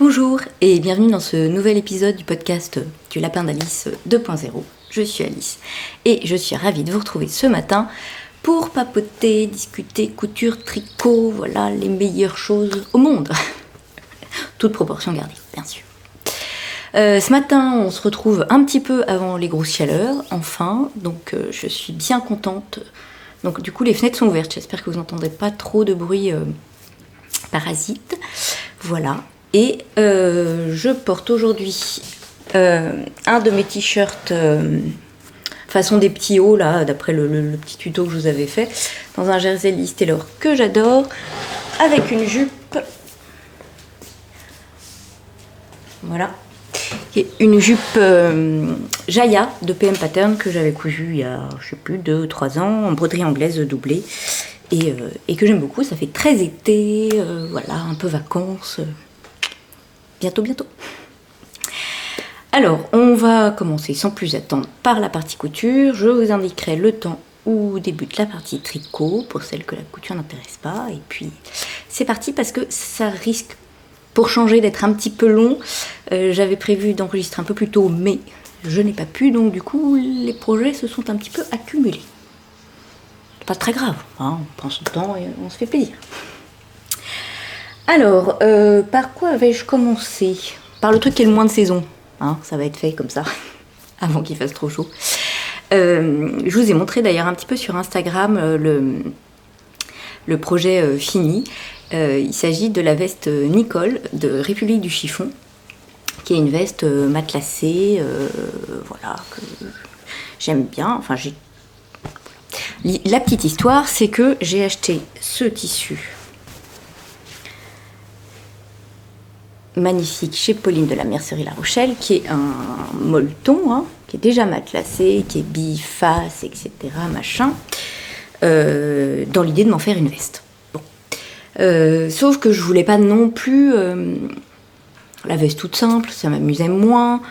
Bonjour et bienvenue dans ce nouvel épisode du podcast du Lapin d'Alice 2.0. Je suis Alice et je suis ravie de vous retrouver ce matin pour papoter, discuter, couture, tricot, voilà les meilleures choses au monde. Toute proportion gardée, bien sûr. Ce matin, on se retrouve un petit peu avant les grosses chaleurs, enfin, donc je suis bien contente. Donc du coup, les fenêtres sont ouvertes, j'espère que vous n'entendrez pas trop de bruit parasite. Voilà. Et je porte aujourd'hui un de mes t-shirts façon des petits hauts, là, d'après le petit tuto que je vous avais fait, dans un jersey Liz Taylor que j'adore, avec une jupe. Voilà. Et une jupe Jaya de PM Pattern que j'avais cousue il y a, je sais plus, 2-3 ans, en broderie anglaise doublée. Et que j'aime beaucoup, ça fait très été, voilà, un peu vacances. Bientôt. Alors, on va commencer sans plus attendre par la partie couture. Je vous indiquerai le temps où débute la partie tricot, pour celles que la couture n'intéresse pas. Et puis, c'est parti parce que ça risque, pour changer, d'être un petit peu long. J'avais prévu d'enregistrer un peu plus tôt, mais je n'ai pas pu. Donc, du coup, les projets se sont un petit peu accumulés. C'est pas très grave, hein, on prend son temps et on se fait plaisir. Alors, par quoi vais-je commencer ? Par le truc qui est le moins de saison. Hein, ça va être fait comme ça, avant qu'il fasse trop chaud. Je vous ai montré d'ailleurs un petit peu sur Instagram le projet fini. Il s'agit de la veste Nicole de République du Chiffon, qui est une veste matelassée, voilà, que j'aime bien. Enfin, la petite histoire, c'est que j'ai acheté ce tissu magnifique chez Pauline de la Mercerie La Rochelle, qui est un molleton, hein, qui est déjà matelassé, qui est biface, etc. machin, dans l'idée de m'en faire une veste. Bon. Sauf que je voulais pas non plus la veste toute simple, ça m'amusait moins.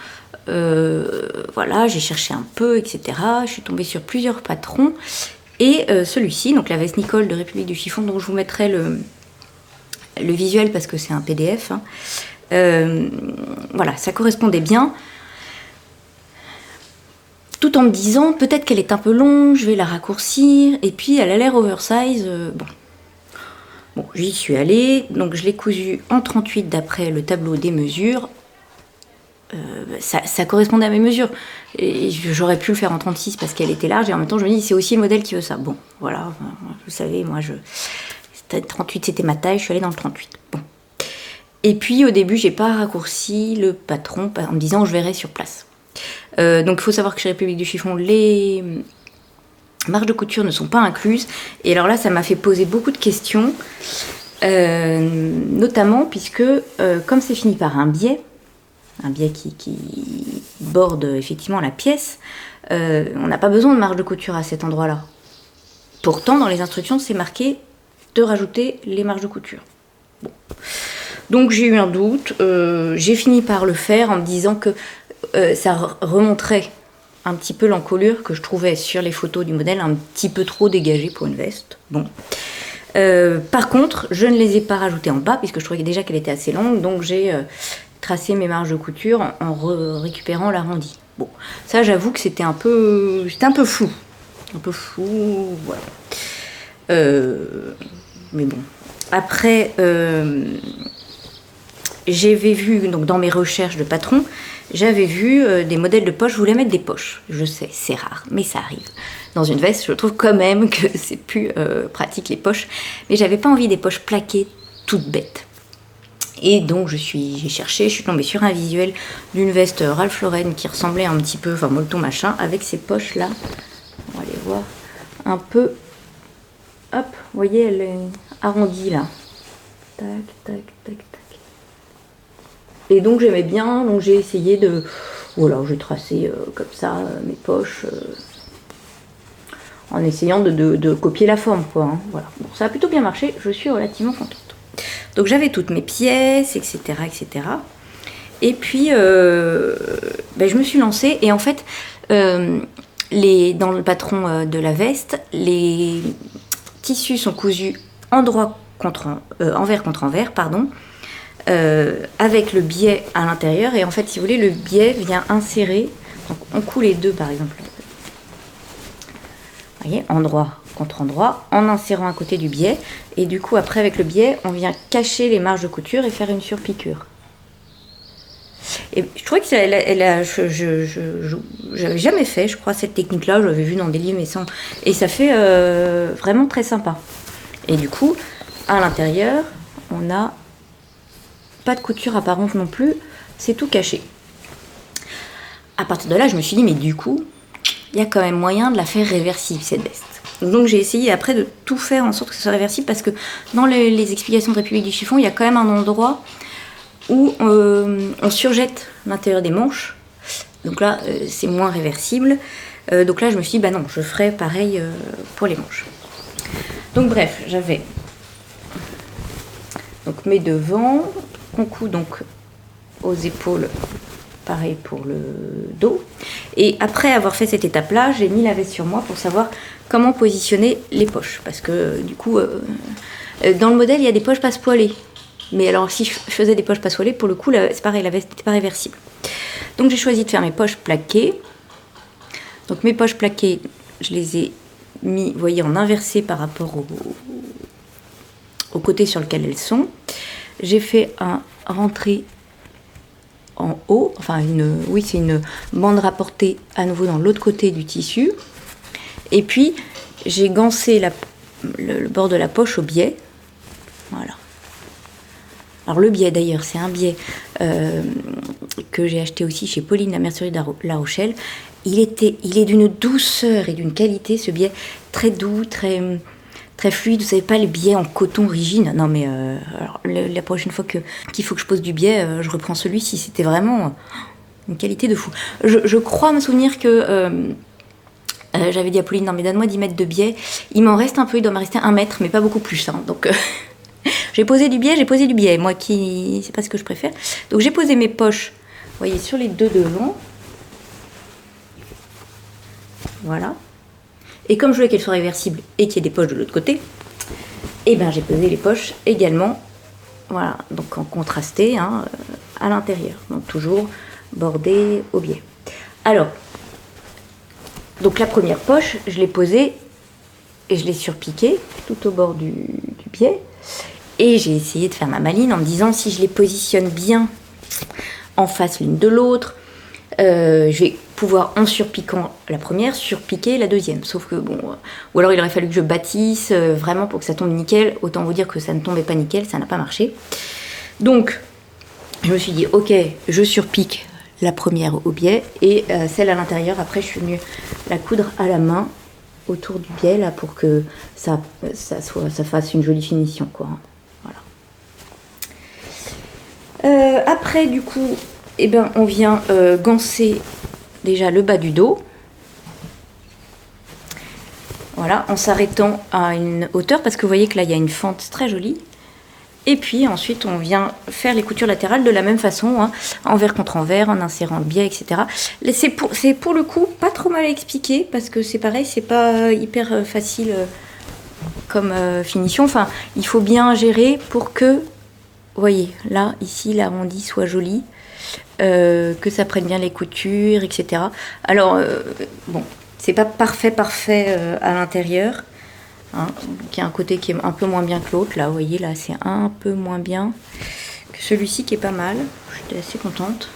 Voilà, j'ai cherché un peu, etc. Je suis tombée sur plusieurs patrons. Et celui-ci, donc la veste Nicole de République du Chiffon, dont je vous mettrai le visuel parce que c'est un PDF, hein. Voilà, ça correspondait bien, tout en me disant peut-être qu'elle est un peu longue, je vais la raccourcir, et puis elle a l'air oversize. Bon, j'y suis allée, donc je l'ai cousue en 38 d'après le tableau des mesures. Ça correspondait à mes mesures, et j'aurais pu le faire en 36 parce qu'elle était large, et en même temps je me dis c'est aussi le modèle qui veut ça. Bon, voilà, vous savez, moi 38 c'était ma taille, je suis allée dans le 38. Bon. Et puis au début, j'ai pas raccourci le patron en me disant je verrai sur place. Donc il faut savoir que chez République du Chiffon, les marges de couture ne sont pas incluses. Et alors là, ça m'a fait poser beaucoup de questions, notamment puisque comme c'est fini par un biais qui borde effectivement la pièce, on n'a pas besoin de marge de couture à cet endroit-là. Pourtant, dans les instructions, c'est marqué de rajouter les marges de couture. Bon. Donc j'ai eu un doute, j'ai fini par le faire en me disant que ça remontrait un petit peu l'encolure que je trouvais sur les photos du modèle un petit peu trop dégagée pour une veste. Bon. Par contre, je ne les ai pas rajoutées en bas puisque je trouvais déjà qu'elle était assez longue, donc j'ai tracé mes marges de couture en récupérant l'arrondi. Bon, ça j'avoue que c'était un peu flou. Un peu flou, voilà. Mais bon. Après, j'avais vu, donc dans mes recherches de patron, j'avais vu des modèles de poches. Je voulais mettre des poches. Je sais, c'est rare, mais ça arrive. Dans une veste, je trouve quand même que c'est plus pratique les poches. Mais j'avais pas envie des poches plaquées, toutes bêtes. Et donc j'ai cherché, je suis tombée sur un visuel d'une veste Ralph Lauren qui ressemblait un petit peu, enfin molleton machin, avec ces poches là. On va les voir un peu. Hop, vous voyez, elle est arrondie là. Tac, tac, tac, tac. Et donc j'aimais bien, donc j'ai essayé de... Voilà, j'ai tracé comme ça mes poches en essayant de copier la forme, quoi. Hein, voilà. Bon, ça a plutôt bien marché, je suis relativement contente. Donc j'avais toutes mes pièces, etc. etc. Et puis je me suis lancée et en fait, dans le patron de la veste, les tissus sont cousus envers contre envers, pardon. avec le biais à l'intérieur. Et en fait, si vous voulez, le biais vient insérer. Donc on coud les deux, par exemple. Vous voyez, endroit contre endroit, en insérant un côté du biais. Et du coup, après, avec le biais, on vient cacher les marges de couture et faire une surpiqûre. Et je trouvais que j'avais jamais fait, je crois, cette technique-là. Je l'avais vu dans des livres, mais sans. Et ça fait vraiment très sympa. Et du coup, à l'intérieur, on n'a pas de couture apparente non plus. C'est tout caché. À partir de là, je me suis dit, mais du coup, il y a quand même moyen de la faire réversible, cette veste. Donc j'ai essayé après de tout faire en sorte que ce soit réversible, parce que dans les explications de République du chiffon, il y a quand même un endroit où on surjette l'intérieur des manches. Donc là, c'est moins réversible. Donc là, je me suis dit, bah non, je ferai pareil pour les manches. Donc bref, j'avais donc mes devants, qu'on coud donc aux épaules, pareil pour le dos. Et après avoir fait cette étape-là, j'ai mis la veste sur moi pour savoir comment positionner les poches. Parce que du coup, dans le modèle, il y a des poches passe-poilées. Mais alors, si je faisais des poches passe-poilées, pour le coup, c'est pareil, la veste n'était pas réversible. Donc j'ai choisi de faire mes poches plaquées. Donc mes poches plaquées, je les ai mis, vous voyez, en inversé par rapport au côté sur lequel elles sont. J'ai fait un rentré en haut, enfin c'est une bande rapportée à nouveau dans l'autre côté du tissu. Et puis j'ai gancé le bord de la poche au biais. Voilà. Alors le biais d'ailleurs, c'est un biais que j'ai acheté aussi chez Pauline, la mercerie de La Rochelle. Il est d'une douceur et d'une qualité, ce biais, très doux, très fluide. Vous savez pas, les biais en coton rigide. Non mais alors, la prochaine fois qu'il faut que je pose du biais, je reprends celui-ci. C'était vraiment une qualité de fou. Je crois me souvenir que j'avais dit à Pauline, non mais donne-moi 10 mètres de biais. Il m'en reste un peu, il doit me rester 1 mètre, mais pas beaucoup plus. Hein, donc j'ai posé du biais. Moi qui, c'est pas ce que je préfère. Donc j'ai posé mes poches, vous voyez, sur les deux devants. Voilà. Et comme je voulais qu'elles soient réversibles et qu'il y ait des poches de l'autre côté, et ben j'ai posé les poches également, voilà, donc en contrasté hein, à l'intérieur. Donc toujours bordé au biais. Alors, donc la première poche, je l'ai posée et je l'ai surpiquée tout au bord du biais. Et j'ai essayé de faire ma maline en me disant, si je les positionne bien en face l'une de l'autre, je vais pouvoir, en surpiquant la première, surpiquer la deuxième. Sauf que bon, ou alors il aurait fallu que je bâtisse vraiment pour que ça tombe nickel. Autant vous dire que ça ne tombait pas nickel, ça n'a pas marché. Donc, je me suis dit, ok, je surpique la première au biais et celle à l'intérieur, après je suis venue la coudre à la main autour du biais là pour que ça fasse une jolie finition quoi. Voilà. Après du coup, eh ben, on vient gancer déjà le bas du dos. Voilà, en s'arrêtant à une hauteur parce que vous voyez que là il y a une fente très jolie. Et puis ensuite on vient faire les coutures latérales de la même façon, hein, envers contre envers, en insérant le biais, etc. C'est pour le coup pas trop mal expliqué parce que c'est pareil, c'est pas hyper facile comme finition. Enfin, il faut bien gérer pour que, vous voyez, là, ici, l'arrondi soit joli, que ça prenne bien les coutures, etc. Alors, bon, c'est pas parfait à l'intérieur. Hein, donc il y a un côté qui est un peu moins bien que l'autre. Là, vous voyez, là, c'est un peu moins bien que celui-ci qui est pas mal. J'étais assez contente.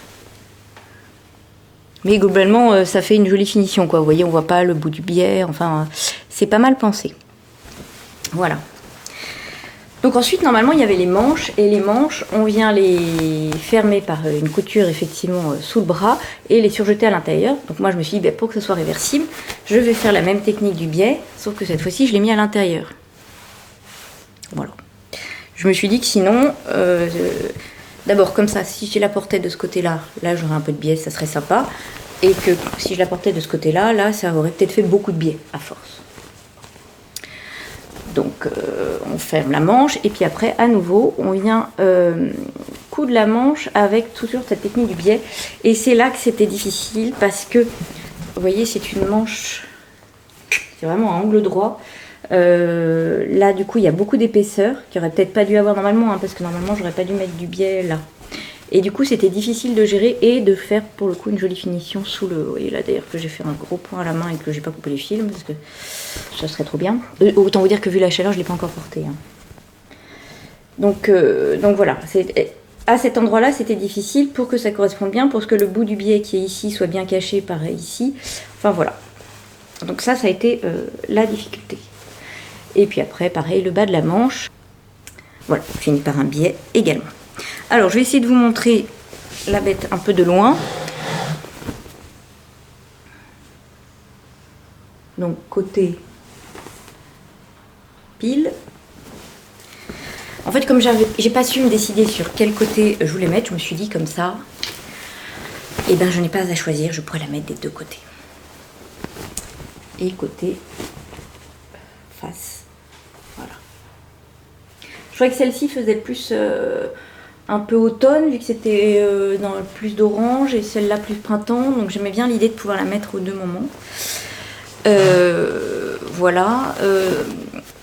Mais globalement, ça fait une jolie finition, quoi. Vous voyez, on voit pas le bout du biais. Enfin, c'est pas mal pensé. Voilà. Donc ensuite, normalement, il y avait les manches. Et les manches, on vient les fermer par une couture, effectivement, sous le bras et les surjeter à l'intérieur. Donc moi, je me suis dit, pour que ce soit réversible, je vais faire la même technique du biais, sauf que cette fois-ci, je l'ai mis à l'intérieur. Voilà. Je me suis dit que sinon, d'abord, comme ça, si je la portais de ce côté-là, là, j'aurais un peu de biais, ça serait sympa. Et que si je la portais de ce côté-là, là, ça aurait peut-être fait beaucoup de biais, à force. Donc on ferme la manche et puis après à nouveau on vient coudre la manche avec toujours cette technique du biais et c'est là que c'était difficile parce que vous voyez c'est une manche, c'est vraiment à angle droit Là, du coup, il y a beaucoup d'épaisseur, qui aurait peut-être pas dû avoir normalement, hein, parce que normalement, j'aurais pas dû mettre du biais là. Et du coup, c'était difficile de gérer et de faire, pour le coup, une jolie finition sous le... Vous voyez là, d'ailleurs, que j'ai fait un gros point à la main et que j'ai pas coupé les fils, parce que ça serait trop bien. Autant vous dire que vu la chaleur, je l'ai pas encore porté. Hein. Donc voilà, à cet endroit-là, c'était difficile pour que ça corresponde bien, pour que le bout du biais qui est ici soit bien caché, pareil ici. Enfin voilà. Donc ça a été la difficulté. Et puis après, pareil, le bas de la manche. Voilà, fini par un biais également. Alors, je vais essayer de vous montrer la bête un peu de loin. Donc, côté pile. En fait, comme j'ai pas su me décider sur quel côté je voulais mettre, je me suis dit comme ça, et ben je n'ai pas à choisir, je pourrais la mettre des deux côtés. Et côté face. Voilà. Je crois que celle-ci faisait plus... un peu automne, vu que c'était dans plus d'orange, et celle-là plus printemps, donc j'aimais bien l'idée de pouvoir la mettre aux deux moments. Voilà.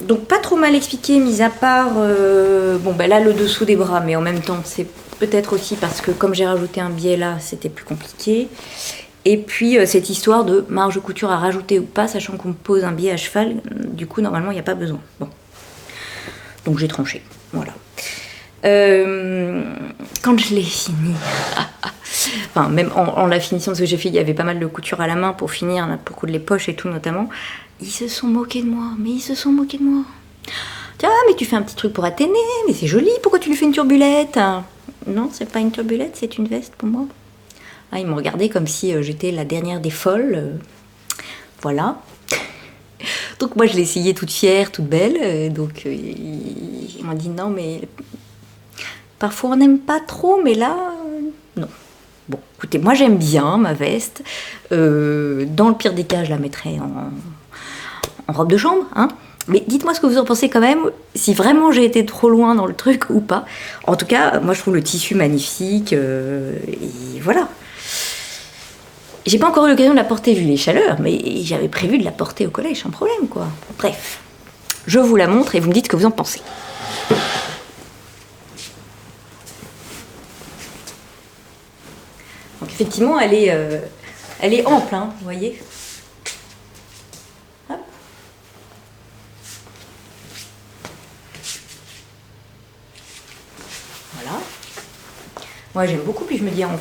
Donc pas trop mal expliqué, mis à part... bon, ben là, le dessous des bras, mais en même temps, c'est peut-être aussi parce que comme j'ai rajouté un biais là, c'était plus compliqué. Et puis, cette histoire de marge de couture à rajouter ou pas, sachant qu'on me pose un biais à cheval, du coup, normalement, il n'y a pas besoin. Bon. Donc j'ai tranché, voilà. Quand je l'ai fini, enfin même en la finition, parce que j'ai fait, il y avait pas mal de couture à la main pour finir, là, pour coudre les poches et tout notamment, ils se sont moqués de moi, Tiens, mais tu fais un petit truc pour Athénée, mais c'est joli, pourquoi tu lui fais une turbulette? Non, c'est pas une turbulette, c'est une veste pour moi. Ils m'ont regardé comme si j'étais la dernière des folles, voilà. Donc moi je l'ai essayée toute fière, toute belle, donc ils m'ont dit non mais... Parfois on n'aime pas trop, mais là, non. Bon, écoutez, moi j'aime bien ma veste. Dans le pire des cas, je la mettrais en robe de chambre, hein. Mais dites-moi ce que vous en pensez quand même, si vraiment j'ai été trop loin dans le truc ou pas. En tout cas, moi je trouve le tissu magnifique, et voilà. J'ai pas encore eu l'occasion de la porter vu les chaleurs, mais j'avais prévu de la porter au collège sans problème, quoi. Bref, je vous la montre et vous me dites ce que vous en pensez. Donc effectivement, elle est ample, hein, vous voyez. Hop. Voilà. Moi j'aime beaucoup, puis je me dis en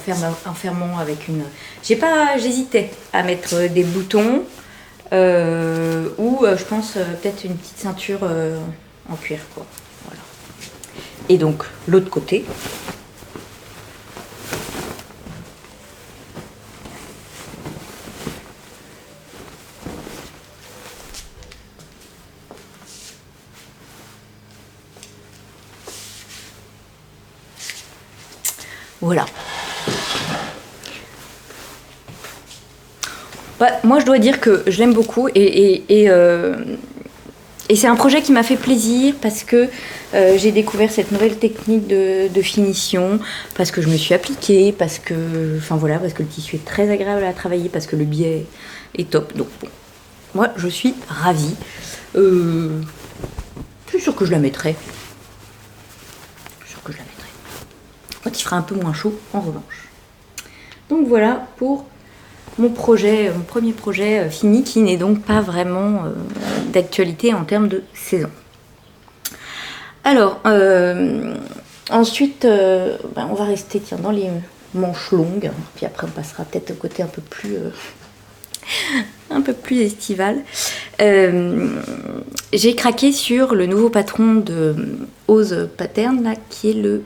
fermant avec une... J'hésitais à mettre des boutons ou je pense peut-être une petite ceinture en cuir, quoi. Voilà. Et donc l'autre côté. Voilà. Bah, moi, je dois dire que je l'aime beaucoup et c'est un projet qui m'a fait plaisir parce que j'ai découvert cette nouvelle technique de finition, parce que je me suis appliquée, parce que le tissu est très agréable à travailler, parce que le biais est top. Donc bon, moi, je suis ravie. Je suis sûre que je la mettrai. Quand il fera un peu moins chaud, en revanche. Donc voilà pour mon premier projet fini, qui n'est donc pas vraiment d'actualité en termes de saison. Alors, ensuite, on va rester dans les manches longues, puis après on passera peut-être au côté un peu plus estival. J'ai craqué sur le nouveau patron de Ose Pattern, là, qui est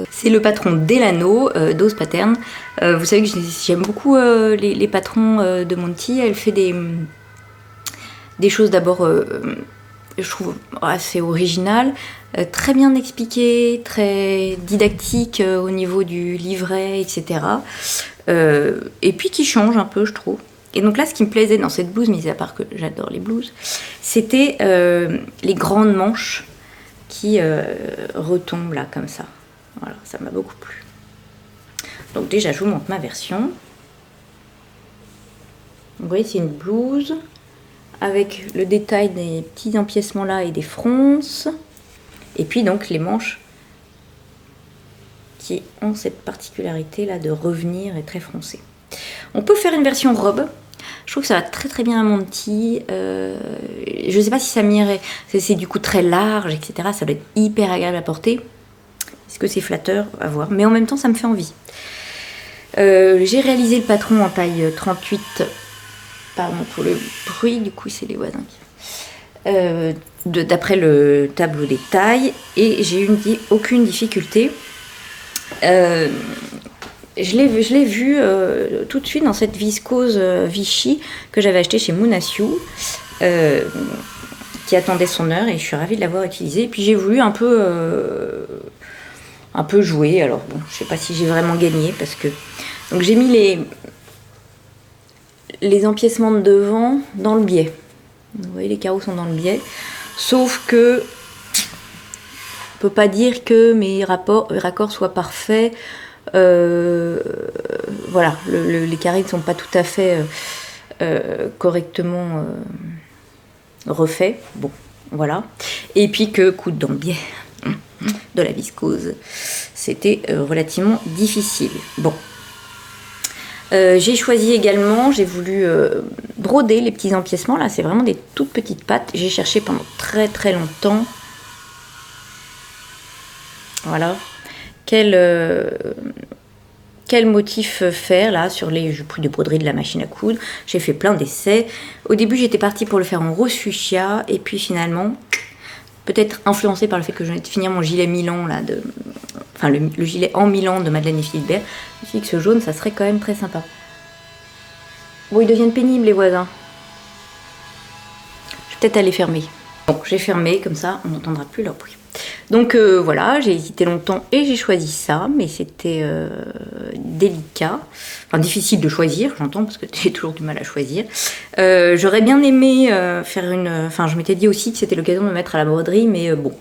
c'est le patron Delano d'Ose Pattern. Vous savez que j'aime beaucoup les patrons de Monty. Elle fait des choses d'abord, je trouve, assez originales, très bien expliquées, très didactiques au niveau du livret, etc. Et puis qui changent un peu, je trouve. Et donc là, ce qui me plaisait dans cette blouse, mis à part que j'adore les blouses, c'était les grandes manches qui retombent là, comme ça. Voilà, ça m'a beaucoup plu. Donc déjà, je vous montre ma version. Vous voyez, c'est une blouse avec le détail des petits empiècements là et des fronces. Et puis donc les manches qui ont cette particularité là de revenir et très froncé. On peut faire une version robe. Je trouve que ça va très très bien à mon petit. Je sais pas si ça m'irait. C'est du coup très large, etc. Ça doit être hyper agréable à porter. Est-ce que c'est flatteur? À voir. Mais en même temps, ça me fait envie. J'ai réalisé le patron en taille 38. Pardon pour le bruit, du coup, c'est les voisins qui... d'après le tableau des tailles. Et j'ai eu aucune difficulté. Je l'ai vu tout de suite dans cette viscose Vichy que j'avais acheté chez Mounasiou, qui attendait son heure, et je suis ravie de l'avoir utilisée. Et puis j'ai voulu un peu jouer. Alors bon, je sais pas si j'ai vraiment gagné parce que donc j'ai mis les empiècements de devant dans le biais. Vous voyez, les carreaux sont dans le biais, sauf que on peut pas dire que mes raccords soient parfaits. Voilà, les carrés ne sont pas tout à fait correctement refaits. Bon, voilà. Et puis que coudre dans le biais de la viscose, c'était relativement difficile. Bon. J'ai choisi également, j'ai voulu broder les petits empiècements. Là, c'est vraiment des toutes petites pattes. J'ai cherché pendant très très longtemps. Voilà. Quel motif faire là sur les... J'ai pris des broderies de la machine à coudre. J'ai fait plein d'essais. Au début, j'étais partie pour le faire en rose fuchsia. Et puis finalement, peut-être influencée par le fait que je venais de finir mon gilet Milan là, enfin le gilet en Milan de Madeleine et Philibert, je me suis dit que ce jaune, ça serait quand même très sympa. Bon, ils deviennent pénibles les voisins. Je vais peut-être aller fermer. Bon, j'ai fermé, comme ça, on n'entendra plus leur bruit. Donc voilà, j'ai hésité longtemps et j'ai choisi ça, mais c'était délicat, enfin difficile de choisir, j'entends, parce que j'ai toujours du mal à choisir. J'aurais bien aimé faire enfin je m'étais dit aussi que c'était l'occasion de me mettre à la broderie, mais bon,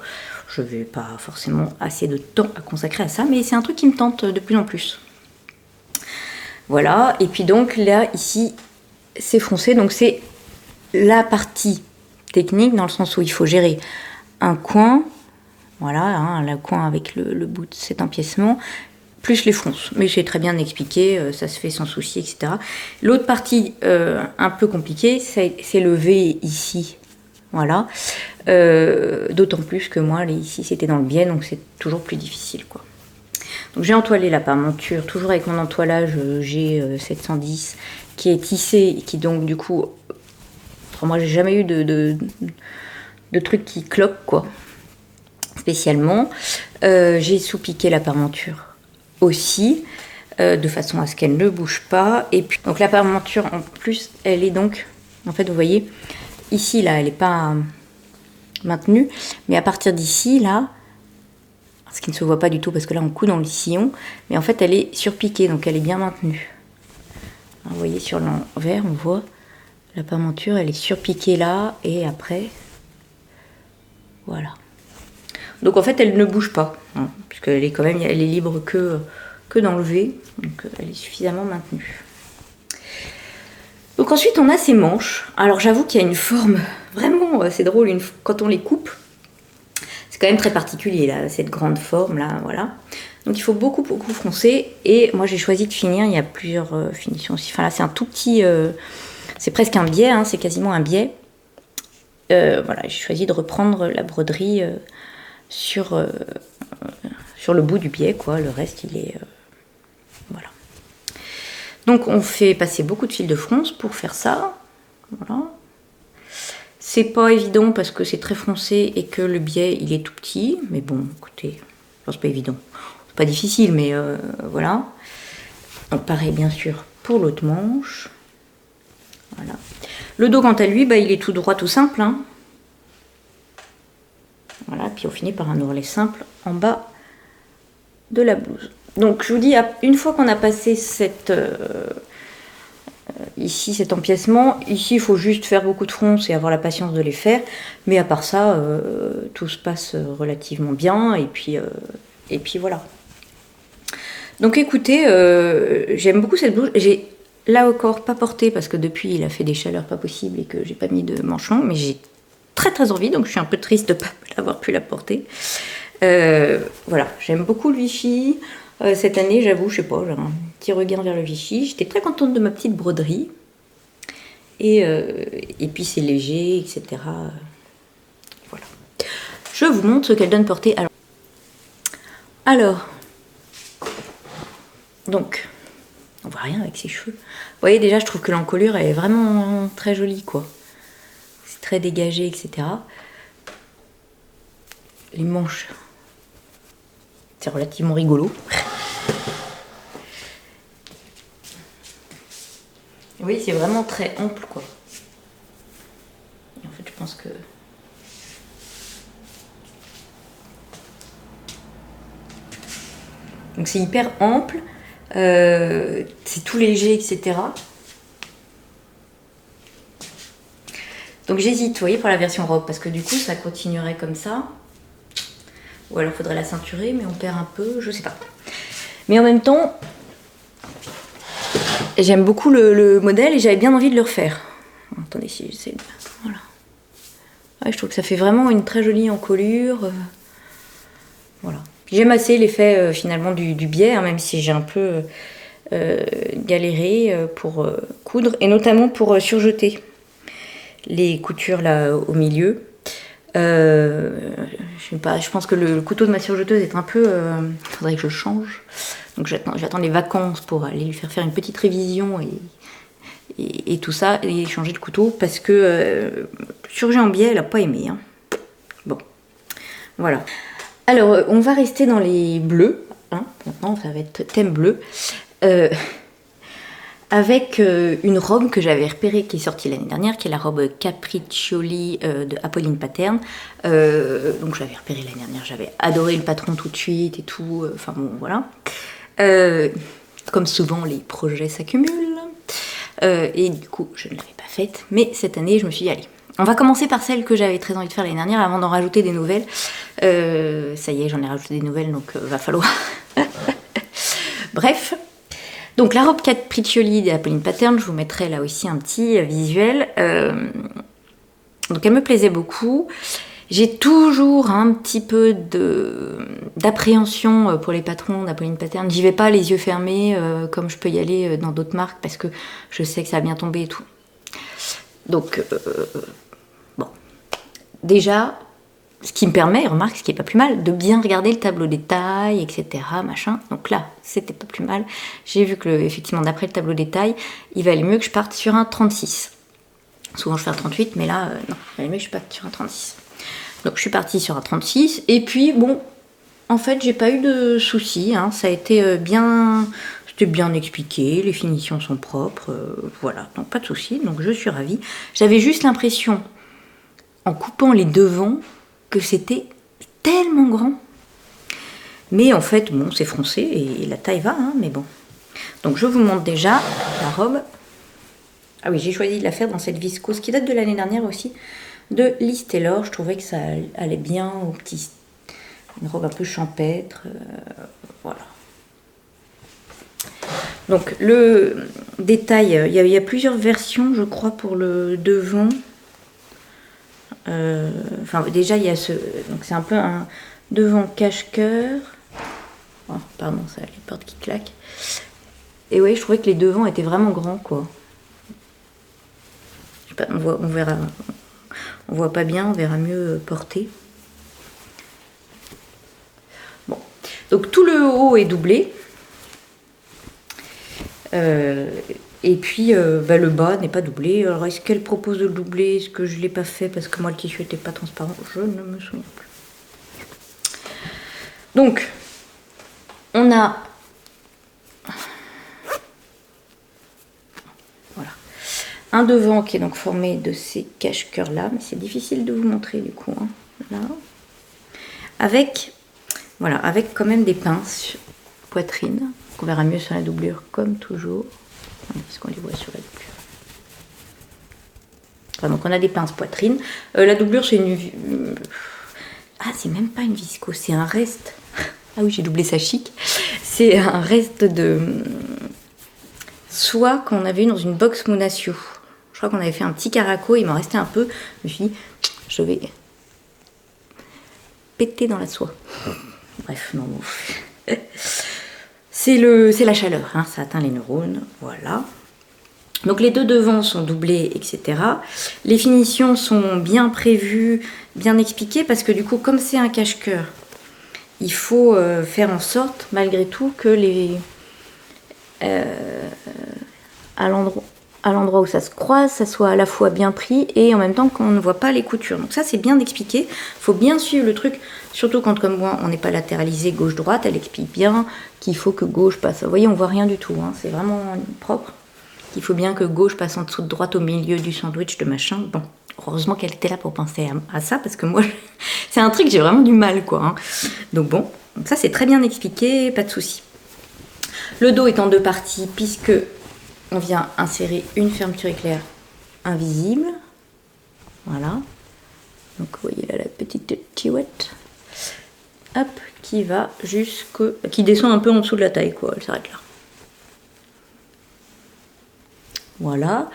je n'avais pas forcément assez de temps à consacrer à ça, mais c'est un truc qui me tente de plus en plus. Voilà, et puis donc là, ici, c'est foncé, donc c'est la partie technique, dans le sens où il faut gérer un coin. Voilà, hein, le coin avec le bout de cet empiècement, plus les fronces. Mais j'ai très bien expliqué, ça se fait sans souci, etc. L'autre partie un peu compliquée, c'est le V ici. Voilà. D'autant plus que moi, ici, c'était dans le biais, donc c'est toujours plus difficile, quoi. Donc j'ai entoilé la parmenture, toujours avec mon entoilage G710, qui est tissé, et qui donc, du coup... Enfin, moi, j'ai jamais eu de trucs qui cloquent, quoi. Spécialement. J'ai sous-piqué la parmenture aussi, de façon à ce qu'elle ne bouge pas. Et puis, donc la parmenture, en plus, elle est donc, en fait, vous voyez, ici, là, elle n'est pas maintenue, mais à partir d'ici, là, ce qui ne se voit pas du tout, parce que là, on coud dans le sillon, mais en fait, elle est surpiquée, donc elle est bien maintenue. Alors, vous voyez, sur l'envers, on voit la parmenture, elle est surpiquée là, et après, voilà. Donc en fait, elle ne bouge pas, hein, puisqu'elle est quand même, elle est libre que dans le V, donc elle est suffisamment maintenue. Donc ensuite, on a ces manches. Alors j'avoue qu'il y a une forme vraiment, c'est drôle, quand on les coupe, c'est quand même très particulier là, cette grande forme là, voilà. Donc il faut beaucoup froncer, et moi j'ai choisi de finir. Il y a plusieurs finitions aussi. Enfin là, c'est un tout petit, c'est presque un biais, hein, c'est quasiment un biais. Voilà, j'ai choisi de reprendre la broderie. Sur le bout du biais, quoi. Le reste, il est... voilà. Donc, on fait passer beaucoup de fils de fronce pour faire ça. Voilà. C'est pas évident parce que c'est très foncé et que le biais, il est tout petit. Mais bon, écoutez, c'est pas évident. C'est pas difficile, mais voilà. Donc, pareil, bien sûr, pour l'autre manche. Voilà. Le dos, quant à lui, bah, il est tout droit, tout simple, hein. Voilà, puis on finit par un ourlet simple en bas de la blouse. Donc je vous dis, une fois qu'on a passé ici cet empiècement, ici il faut juste faire beaucoup de fronces et avoir la patience de les faire. Mais à part ça, tout se passe relativement bien, et puis voilà. Donc écoutez, j'aime beaucoup cette blouse. là encore pas porté parce que depuis il a fait des chaleurs pas possibles et que j'ai pas mis de manche longue, mais j'ai très très envie, donc je suis un peu triste de pas avoir pu la porter. Voilà, j'aime beaucoup le Vichy. Cette année, j'avoue, je sais pas, j'ai un petit regard vers le Vichy. J'étais très contente de ma petite broderie. Et puis c'est léger, etc. Voilà. Je vous montre ce qu'elle donne portée. Alors, donc, on voit rien avec ses cheveux. Vous voyez, déjà, je trouve que l'encolure, elle est vraiment très jolie, quoi. C'est très dégagé, etc. Les manches, c'est relativement rigolo. Oui, c'est vraiment très ample, quoi. Et en fait, je pense que... Donc c'est hyper ample, c'est tout léger, etc. Donc j'hésite, vous voyez, pour la version robe, parce que du coup, ça continuerait comme ça. Ou alors, il faudrait la ceinturer, mais on perd un peu, je sais pas. Mais en même temps, j'aime beaucoup le modèle et j'avais bien envie de le refaire. Attendez, si j'essaie de... Voilà. Ouais, je trouve que ça fait vraiment une très jolie encolure. Voilà. J'aime assez l'effet finalement du biais, hein, même si j'ai un peu galéré pour coudre, et notamment pour surjeter les coutures là au milieu. Je sais pas, je pense que le couteau de ma surjeteuse est un peu... faudrait que je le change. Donc j'attends les vacances pour aller lui faire une petite révision et tout ça, et changer de couteau, parce que surjet en biais, elle n'a pas aimé. Hein. Bon, voilà. Alors, on va rester dans les bleus. Hein. Maintenant, ça va être thème bleu. Avec une robe que j'avais repérée, qui est sortie l'année dernière, qui est la robe Capriccioli de Apolline Pattern. Donc, je l'avais repérée l'année dernière. J'avais adoré le patron tout de suite et tout. Enfin, bon, voilà. Comme souvent, les projets s'accumulent. Et du coup, je ne l'avais pas faite. Mais cette année, je me suis dit, allez. On va commencer par celle que j'avais très envie de faire l'année dernière avant d'en rajouter des nouvelles. Ça y est, j'en ai rajouté des nouvelles, donc va falloir. Bref. Donc la robe Capriccioli d'Apolline Pattern, je vous mettrai là aussi un petit visuel. Donc elle me plaisait beaucoup. J'ai toujours un petit peu d'appréhension pour les patrons d'Apolline Pattern. J'y vais pas les yeux fermés comme je peux y aller dans d'autres marques parce que je sais que ça va bien tomber et tout. Donc, bon. Déjà, ce qui me permet, remarque, ce qui est pas plus mal, de bien regarder le tableau des tailles, etc. Machin. Donc là, c'était pas plus mal. J'ai vu que, effectivement, d'après le tableau des tailles, il valait mieux que je parte sur un 36. Souvent, je fais un 38, mais là, non, il valait mieux que je parte sur un 36. Donc, je suis partie sur un 36. Et puis, bon, en fait, j'ai pas eu de soucis. Hein. Ça a été bien... C'était bien expliqué, les finitions sont propres, voilà, donc pas de soucis, donc je suis ravie. J'avais juste l'impression, en coupant les devants, que c'était tellement grand. Mais en fait, bon, c'est froncé et la taille va, hein, mais bon. Donc je vous montre déjà la robe. Ah oui, j'ai choisi de la faire dans cette viscose qui date de l'année dernière aussi, de Liz Taylor. Je trouvais que ça allait bien au petit... Une robe un peu champêtre, voilà. Donc le détail, il y a plusieurs versions, je crois, pour le devant. Enfin, déjà, il y a ce... Donc c'est un peu un devant cache-cœur. Oh, pardon, ça a les portes qui claquent. Et oui, je trouvais que les devants étaient vraiment grands, quoi. Je sais pas, on verra... On voit pas bien, on verra mieux porté. Bon. Donc tout le haut est doublé. Et puis le bas n'est pas doublé. Alors est-ce qu'elle propose de le doubler? Est-ce que je ne l'ai pas fait parce que moi le tissu n'était pas transparent? Je ne me souviens plus. Donc on a voilà un devant qui est donc formé de ces cache-cœurs là, mais c'est difficile de vous montrer du coup. Hein, là. Avec quand même des pinces poitrine. On verra mieux sur la doublure comme toujours. Parce qu'on les voit sur la doublure. Enfin, donc on a des pinces poitrine. La doublure c'est une... Ah, c'est même pas une viscose, c'est un reste. Ah oui, j'ai doublé ça chic. C'est un reste de soie qu'on avait eu dans une box Moonasio. Je crois qu'on avait fait un petit caraco, il m'en restait un peu. Je me suis dit, je vais péter dans la soie. Bref, non, bon. C'est la chaleur, hein, ça atteint les neurones, voilà. Donc les deux devants sont doublés, etc. Les finitions sont bien prévues, bien expliquées, parce que du coup, comme c'est un cache-cœur, il faut faire en sorte, malgré tout, que à l'endroit où ça se croise, ça soit à la fois bien pris et en même temps qu'on ne voit pas les coutures. Donc ça, c'est bien expliqué. Il faut bien suivre le truc, surtout quand, comme moi, on n'est pas latéralisé gauche-droite. Elle explique bien qu'il faut que gauche passe. Vous voyez, on voit rien du tout, hein, c'est vraiment propre. Il faut bien que gauche passe en dessous de droite au milieu du sandwich de machin. Bon, heureusement qu'elle était là pour penser à ça, parce que moi, c'est un truc, j'ai vraiment du mal, quoi. Hein. Donc bon, donc ça c'est très bien expliqué, pas de souci. Le dos est en deux parties, puisque on vient insérer une fermeture éclair invisible. Voilà. Donc vous voyez là la petite tiouette. Hop, qui va qui descend un peu en dessous de la taille, quoi. Elle s'arrête là. Voilà.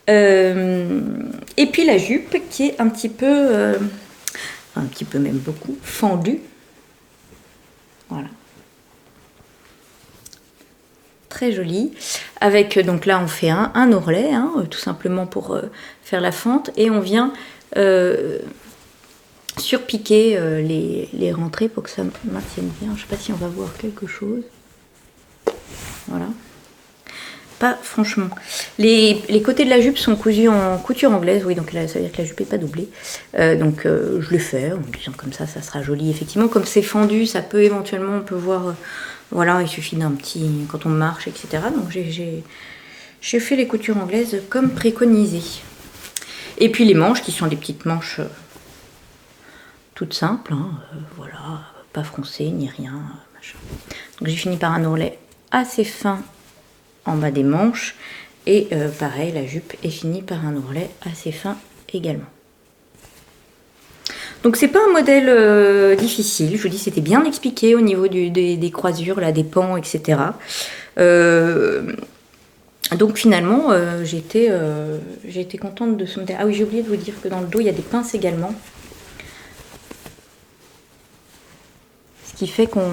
Et puis la jupe qui est un petit peu, même beaucoup, fendue. Voilà. Très jolie. Avec, donc là on fait un ourlet, hein, tout simplement pour faire la fente. Et on vient surpiquer les rentrées pour que ça maintienne bien. Je ne sais pas si on va voir quelque chose. Voilà. Pas franchement. Les côtés de la jupe sont cousus en couture anglaise, oui, donc là, ça veut dire que la jupe n'est pas doublée. Je l'ai fait en me disant comme ça sera joli. Effectivement, comme c'est fendu, ça peut éventuellement, on peut voir, voilà, il suffit d'un petit, quand on marche, etc. Donc j'ai fait les coutures anglaises comme préconisé. Et puis les manches, qui sont des petites manches toutes simples, hein, voilà, pas froncées ni rien, machin. Donc j'ai fini par un ourlet assez fin en bas des manches et pareil, la jupe est finie par un ourlet assez fin également. Donc c'est pas un modèle difficile, je vous dis, c'était bien expliqué au niveau des croisures, là, des pans, etc. Donc finalement j'ai été contente de ce modèle. Ah oui, j'ai oublié de vous dire que dans le dos il y a des pinces également, ce qui fait qu'on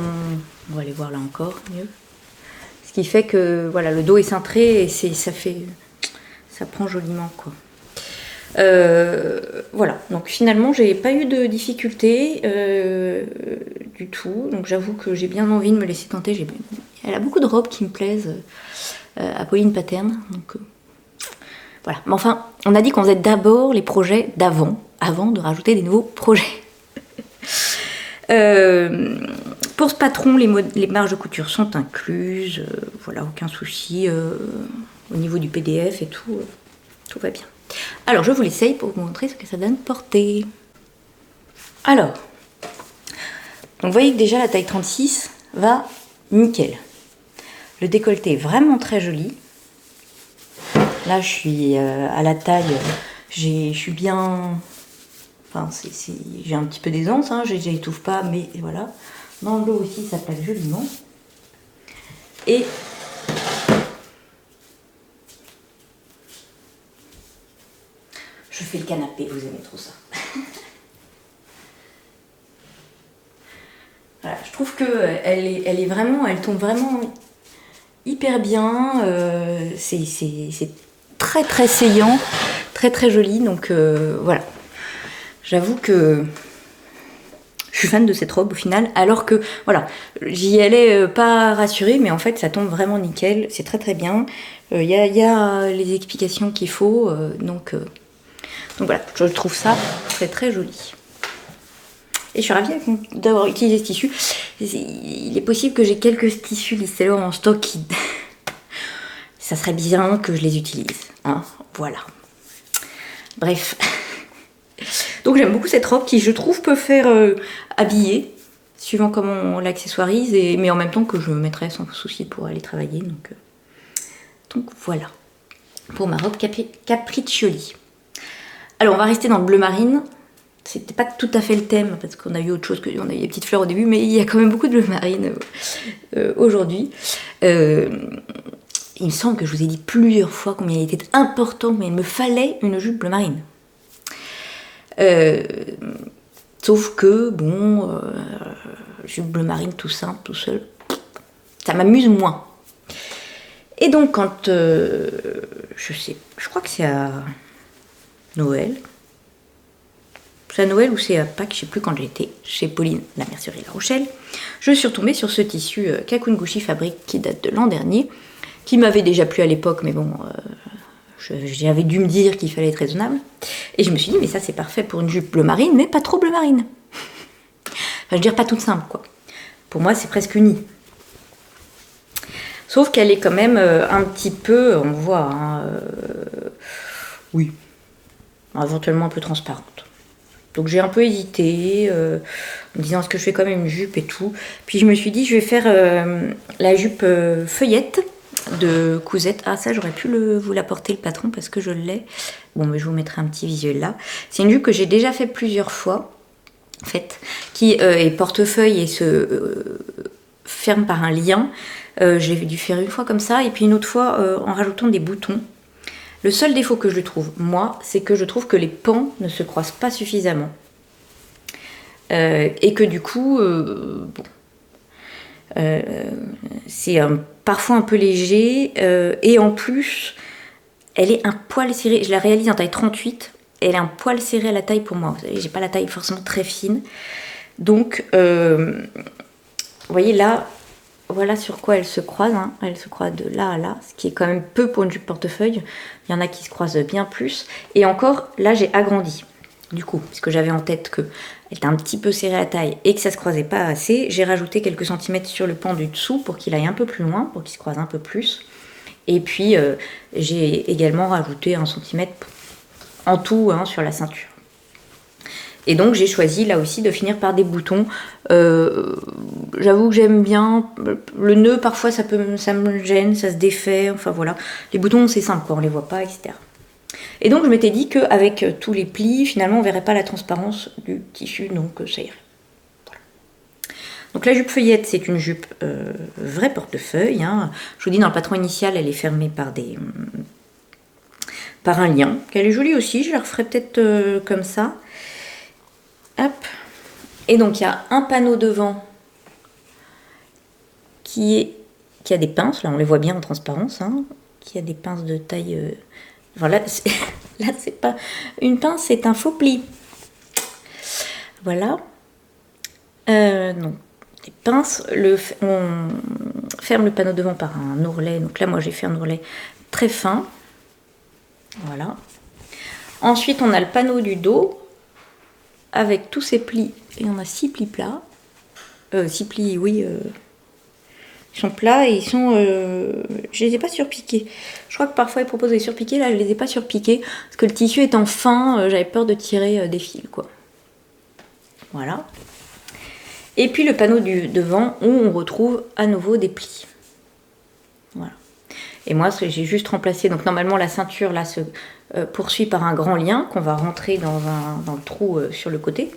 va aller voir là encore mieux. Ce qui fait que voilà, le dos est cintré et ça prend joliment, quoi. Voilà, donc finalement j'ai pas eu de difficultés du tout, donc j'avoue que j'ai bien envie de me laisser tenter. Elle a beaucoup de robes qui me plaisent, Apolline Paterne, donc voilà. Mais enfin, on a dit qu'on faisait d'abord les projets avant de rajouter des nouveaux projets. Pour ce patron, les marges de couture sont incluses, voilà, aucun souci au niveau du PDF et tout, tout va bien. Alors je vous l'essaye pour vous montrer ce que ça donne portée. Alors, donc vous voyez que déjà la taille 36 va nickel. Le décolleté est vraiment très joli. Là je suis à la taille, je suis bien... Enfin, j'ai un petit peu d'aisance, hein, j'étouffe pas, mais voilà. Dans le dos aussi, ça plaque joliment. Et je fais le canapé, vous aimez trop ça. Voilà, je trouve que elle tombe vraiment hyper bien. C'est très très saillant, très très joli. Donc voilà. J'avoue que je suis fan de cette robe au final, alors que voilà, j'y allais pas rassurée, mais en fait ça tombe vraiment nickel, c'est très très bien. Y a les explications qu'il faut, donc voilà, je trouve ça très très joli. Et je suis ravie d'avoir utilisé ce tissu. Il est possible que j'ai quelques tissus Listelor en stock qui... ça serait bien que je les utilise, hein, voilà. Bref. Donc j'aime beaucoup cette robe qui, je trouve, peut faire habiller, suivant comment on l'accessoirise, mais en même temps que je mettrais sans souci pour aller travailler. Donc voilà, pour ma robe Capriccioli. Alors on va rester dans le bleu marine. C'était pas tout à fait le thème, parce qu'on a eu autre chose, on a eu des petites fleurs au début, mais il y a quand même beaucoup de bleu marine aujourd'hui. il me semble que je vous ai dit plusieurs fois combien il était important, mais il me fallait une jupe bleu marine. Sauf que, bon, jupe bleu marine tout simple, tout seul, ça m'amuse moins. Et donc quand, je crois que c'est à Noël. C'est à Noël ou c'est à Pâques, je sais plus quand j'étais chez Pauline, la mercerie La Rochelle, je suis retombée sur ce tissu Kakunguchi Fabrique qui date de l'an dernier, qui m'avait déjà plu à l'époque, mais bon, j'avais dû me dire qu'il fallait être raisonnable. Et je me suis dit, mais ça c'est parfait pour une jupe bleu marine, mais pas trop bleu marine. Enfin, je veux dire, pas toute simple, quoi. Pour moi, c'est presque uni. Sauf qu'elle est quand même un petit peu, on voit, hein, oui, éventuellement un peu transparente. Donc j'ai un peu hésité, en me disant est-ce que je fais quand même une jupe et tout. Puis je me suis dit je vais faire la jupe feuillette de Cousette. Ah ça j'aurais pu vous l'apporter le patron parce que je l'ai. Bon mais je vous mettrai un petit visuel là. C'est une jupe que j'ai déjà fait plusieurs fois, en fait, qui est portefeuille et se ferme par un lien. J'ai dû faire une fois comme ça et puis une autre fois en rajoutant des boutons. Le seul défaut que je trouve, moi, c'est que je trouve que les pans ne se croisent pas suffisamment. Et que du coup, c'est parfois un peu léger. Et en plus, elle est un poil serrée. Je la réalise en taille 38. Elle est un poil serrée à la taille pour moi. Vous savez, j'ai pas la taille forcément très fine. Donc, vous voyez là... Voilà sur quoi elles se croisent, hein. Elles se croisent de là à là, ce qui est quand même peu pour une jupe portefeuille. Il y en a qui se croisent bien plus. Et encore, là j'ai agrandi. Du coup, puisque j'avais en tête qu'elle était un petit peu serrée à taille et que ça se croisait pas assez, j'ai rajouté quelques centimètres sur le pan du dessous pour qu'il aille un peu plus loin, pour qu'il se croise un peu plus. Et puis j'ai également rajouté 1 centimètre en tout, hein, sur la ceinture. Et donc j'ai choisi là aussi de finir par des boutons. J'avoue que j'aime bien. Le nœud parfois ça me gêne, ça se défait, enfin voilà. Les boutons c'est simple quoi, on les voit pas, etc. Et donc je m'étais dit qu'avec tous les plis, finalement on verrait pas la transparence du tissu, donc ça irait. Voilà. Donc la jupe feuillette c'est une jupe vraie portefeuille, hein. Je vous dis dans le patron initial elle est fermée par un lien. Elle est jolie aussi, je la referai peut-être comme ça. Hop. Et donc il y a un panneau devant qui a des pinces, là on les voit bien en transparence, hein, qui a des pinces de taille... Voilà, là c'est pas une pince, c'est un faux pli. Voilà. Donc des pinces, on ferme le panneau devant par un ourlet, donc là moi j'ai fait un ourlet très fin. Voilà. Ensuite on a le panneau du dos, avec tous ces plis, et on a 6 plis plats. 6 plis, oui, ils sont plats et ils sont... je les ai pas surpiqués. Je crois que parfois ils proposent des surpiqués, là je les ai pas surpiqués, parce que le tissu étant fin, j'avais peur de tirer des fils, quoi. Voilà. Et puis le panneau du devant, où on retrouve à nouveau des plis. Voilà. Et moi, j'ai juste remplacé, donc normalement la ceinture là se poursuit par un grand lien qu'on va rentrer dans le trou sur le côté.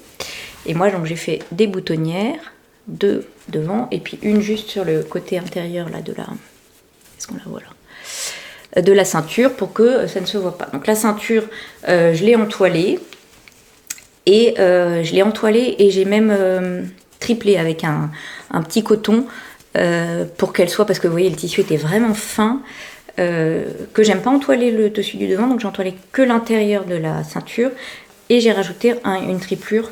Et moi donc j'ai fait des boutonnières, 2 devant et puis une juste sur le côté intérieur là de la... Est-ce qu'on la voit là ? De la ceinture pour que ça ne se voit pas. Donc la ceinture, je l'ai entoilée et j'ai même triplé avec un petit coton pour qu'elle soit, parce que vous voyez le tissu était vraiment fin, que j'aime pas entoiler le dessus du devant, donc j'ai entoilé que l'intérieur de la ceinture et j'ai rajouté une triplure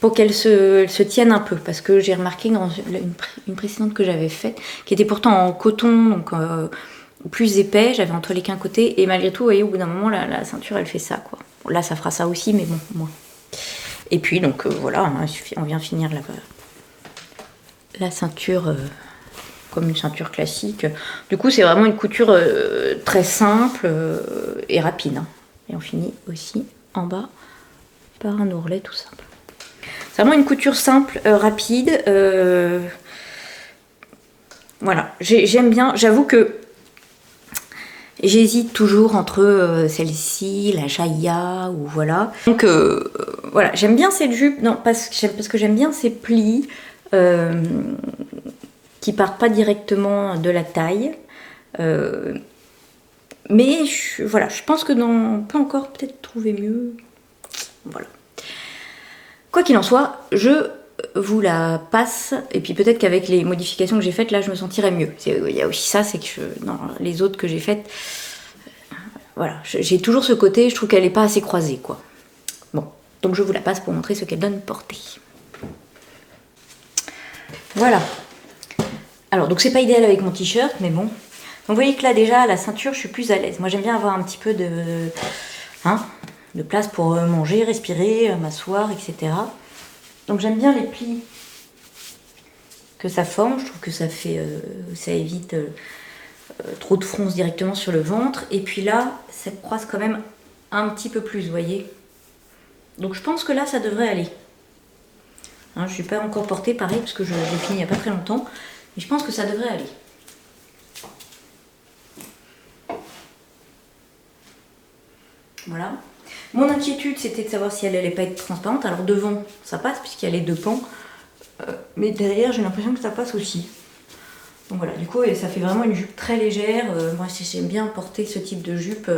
pour qu'elle se tienne un peu, parce que j'ai remarqué dans une précédente que j'avais faite, qui était pourtant en coton, donc plus épais, j'avais entoilé qu'un côté, et malgré tout, vous voyez, au bout d'un moment, la ceinture, elle fait ça, quoi. Bon, là, ça fera ça aussi, mais bon, moins. Et puis, donc, voilà, hein, on vient finir la ceinture... comme une ceinture classique. Du coup, c'est vraiment une couture très simple et rapide. Hein. Et on finit aussi en bas par un ourlet tout simple. C'est vraiment une couture simple, rapide. Voilà, j'aime bien. J'avoue que j'hésite toujours entre celle-ci, la Jaya, ou voilà. Donc voilà, j'aime bien cette jupe, non, parce que j'aime bien ces plis qui partent pas directement de la taille. Mais voilà, je pense que on peut encore peut-être trouver mieux. Voilà. Quoi qu'il en soit, je vous la passe. Et puis peut-être qu'avec les modifications que j'ai faites, là, je me sentirais mieux. Il y a aussi ça, c'est que dans les autres que j'ai faites, voilà, j'ai toujours ce côté, je trouve qu'elle n'est pas assez croisée, quoi. Bon, donc je vous la passe pour montrer ce qu'elle donne portée. Voilà. Alors, donc c'est pas idéal avec mon t-shirt, mais bon. Donc vous voyez que là, déjà, la ceinture, je suis plus à l'aise. Moi, j'aime bien avoir un petit peu de place pour manger, respirer, m'asseoir, etc. Donc j'aime bien les plis que ça forme. Je trouve que ça évite trop de fronces directement sur le ventre. Et puis là, ça croise quand même un petit peu plus, vous voyez. Donc je pense que là, ça devrait aller. Je ne suis pas encore portée, pareil, parce que j'ai fini il n'y a pas très longtemps. Mais je pense que ça devrait aller. Voilà. Mon inquiétude, c'était de savoir si elle allait pas être transparente. Alors devant, ça passe, puisqu'il y a les deux pans. Mais derrière, j'ai l'impression que ça passe aussi. Donc voilà, du coup, ça fait vraiment une jupe très légère. Moi, j'aime bien porter ce type de jupe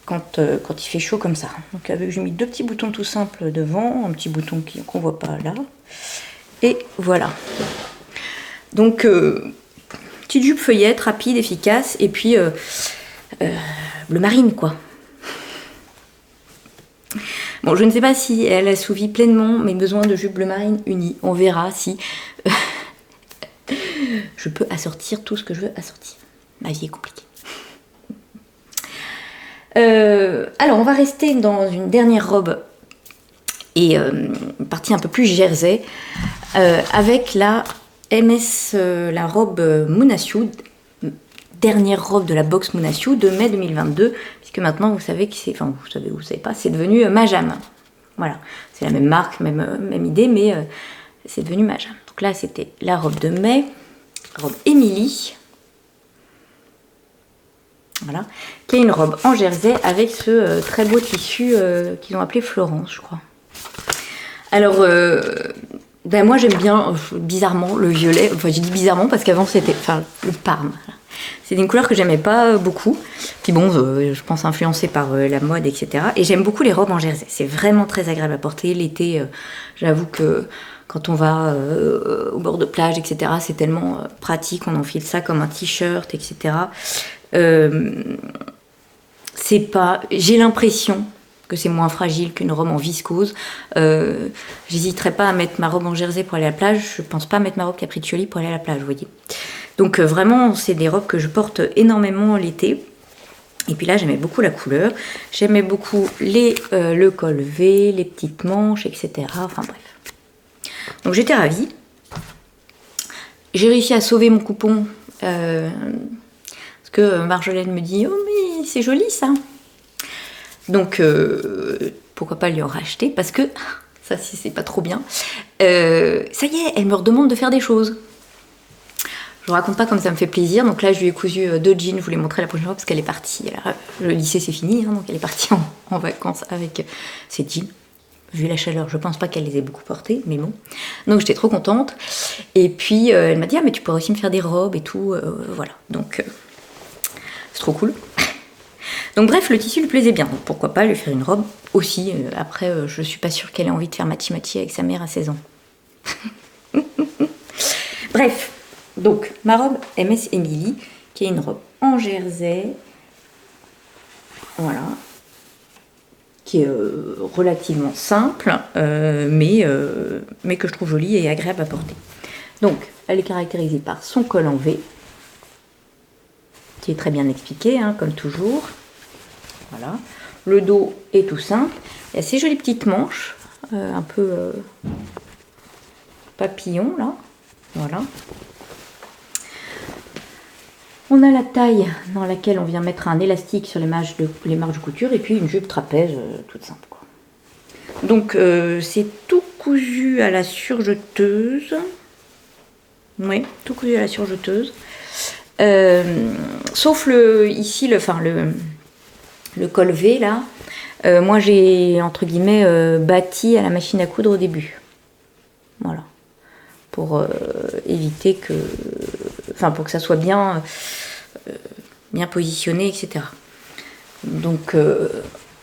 quand il fait chaud comme ça. Donc j'ai mis 2 petits boutons tout simples devant, un petit bouton qu'on voit pas là. Et voilà. Donc, petite jupe feuillette, rapide, efficace. Et puis, bleu marine, quoi. Bon, je ne sais pas si elle assouvit pleinement mes besoins de jupe bleu marine unie. On verra si je peux assortir tout ce que je veux assortir. Ma vie est compliquée. Alors, on va rester dans une dernière robe et une partie un peu plus jersey avec la MS, la robe Munasyu, dernière robe de la box Munasyu de mai 2022, puisque maintenant vous savez que c'est, enfin vous savez pas, c'est devenu Majam. Voilà, c'est la même marque, même idée, mais c'est devenu Majam. Donc là, c'était la robe de mai, robe Emily. Voilà, qui est une robe en jersey avec ce très beau tissu qu'ils ont appelé Florence, je crois. Alors, moi j'aime bien, bizarrement, le violet. Enfin, j'ai dit bizarrement parce qu'avant c'était, le parme. C'est une couleur que j'aimais pas beaucoup. Puis bon, je pense influencée par la mode, etc. Et j'aime beaucoup les robes en jersey. C'est vraiment très agréable à porter. L'été, j'avoue que quand on va au bord de plage, etc., c'est tellement pratique. On enfile ça comme un t-shirt, etc. C'est pas, j'ai l'impression que c'est moins fragile qu'une robe en viscose. J'hésiterais pas à mettre ma robe en jersey pour aller à la plage. Je pense pas mettre ma robe Capriccioli pour aller à la plage, vous voyez. Donc vraiment, c'est des robes que je porte énormément l'été. Et puis là, j'aimais beaucoup la couleur. J'aimais beaucoup le col V, les petites manches, etc. Enfin bref. Donc j'étais ravie. J'ai réussi à sauver mon coupon. Que Marjolaine me dit « Oh mais c'est joli ça !» Donc pourquoi pas lui en racheter, parce que ça si c'est pas trop bien. Ça y est, elle me redemande de faire des choses. Je vous raconte pas comme ça me fait plaisir. Donc là je lui ai cousu 2 jeans, je vous les montrer la prochaine fois parce qu'elle est partie. Le lycée c'est fini, donc elle est partie en vacances avec ses jeans. Vu la chaleur, je pense pas qu'elle les ait beaucoup portés, mais bon. Donc j'étais trop contente. Et puis elle m'a dit « Ah mais tu pourrais aussi me faire des robes et tout. » Voilà, donc... c'est trop cool. Donc bref, le tissu lui plaisait bien. Donc pourquoi pas lui faire une robe aussi. Après, je suis pas sûre qu'elle ait envie de faire matchi-matchi avec sa mère à 16 ans. Bref, donc ma robe MS Emily, qui est une robe en jersey. Voilà. Qui est relativement simple, mais que je trouve jolie et agréable à porter. Donc, elle est caractérisée par son col en V, qui est très bien expliqué, hein, comme toujours. Voilà. Le dos est tout simple. Il y a ces jolies petites manches, un peu papillon, là. Voilà. On a la taille dans laquelle on vient mettre un élastique sur les marges de couture, et puis une jupe trapèze toute simple, quoi. Donc, c'est tout cousu à la surjeteuse. Oui, tout cousu à la surjeteuse. Sauf ici le col V là, moi j'ai entre guillemets bâti à la machine à coudre au début, voilà, pour éviter que, pour que ça soit bien positionné, etc. Donc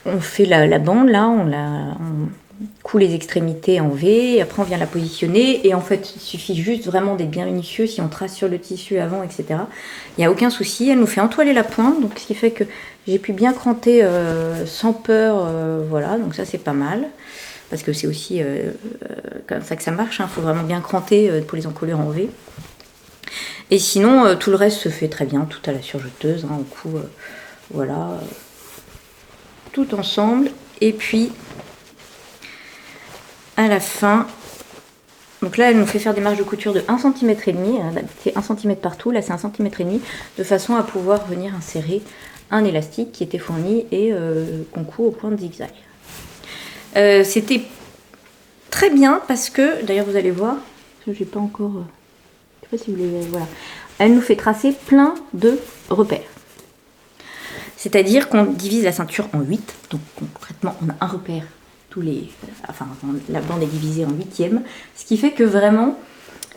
on fait la bande là, on coud les extrémités en V, après on vient la positionner, et en fait il suffit juste vraiment d'être bien minutieux si on trace sur le tissu avant, etc. Il n'y a aucun souci, elle nous fait entoiler la pointe, donc ce qui fait que j'ai pu bien cranter sans peur, voilà, donc ça c'est pas mal, parce que c'est aussi comme ça que ça marche, faut vraiment bien cranter pour les encolures en V. Et sinon tout le reste se fait très bien, tout à la surjeteuse, on coud, voilà, tout ensemble, et puis à la fin, donc là elle nous fait faire des marges de couture de 1,5 cm, c'est 1 cm partout, là c'est 1,5 cm, de façon à pouvoir venir insérer un élastique qui était fourni et qu'on coud au point de zigzag. C'était très bien parce que, d'ailleurs vous allez voir, j'ai pas encore, je sais pas si vous voulez, voilà, elle nous fait tracer plein de repères. C'est-à-dire qu'on divise la ceinture en 8, donc concrètement on a un repère la bande est divisée en 8e, ce qui fait que vraiment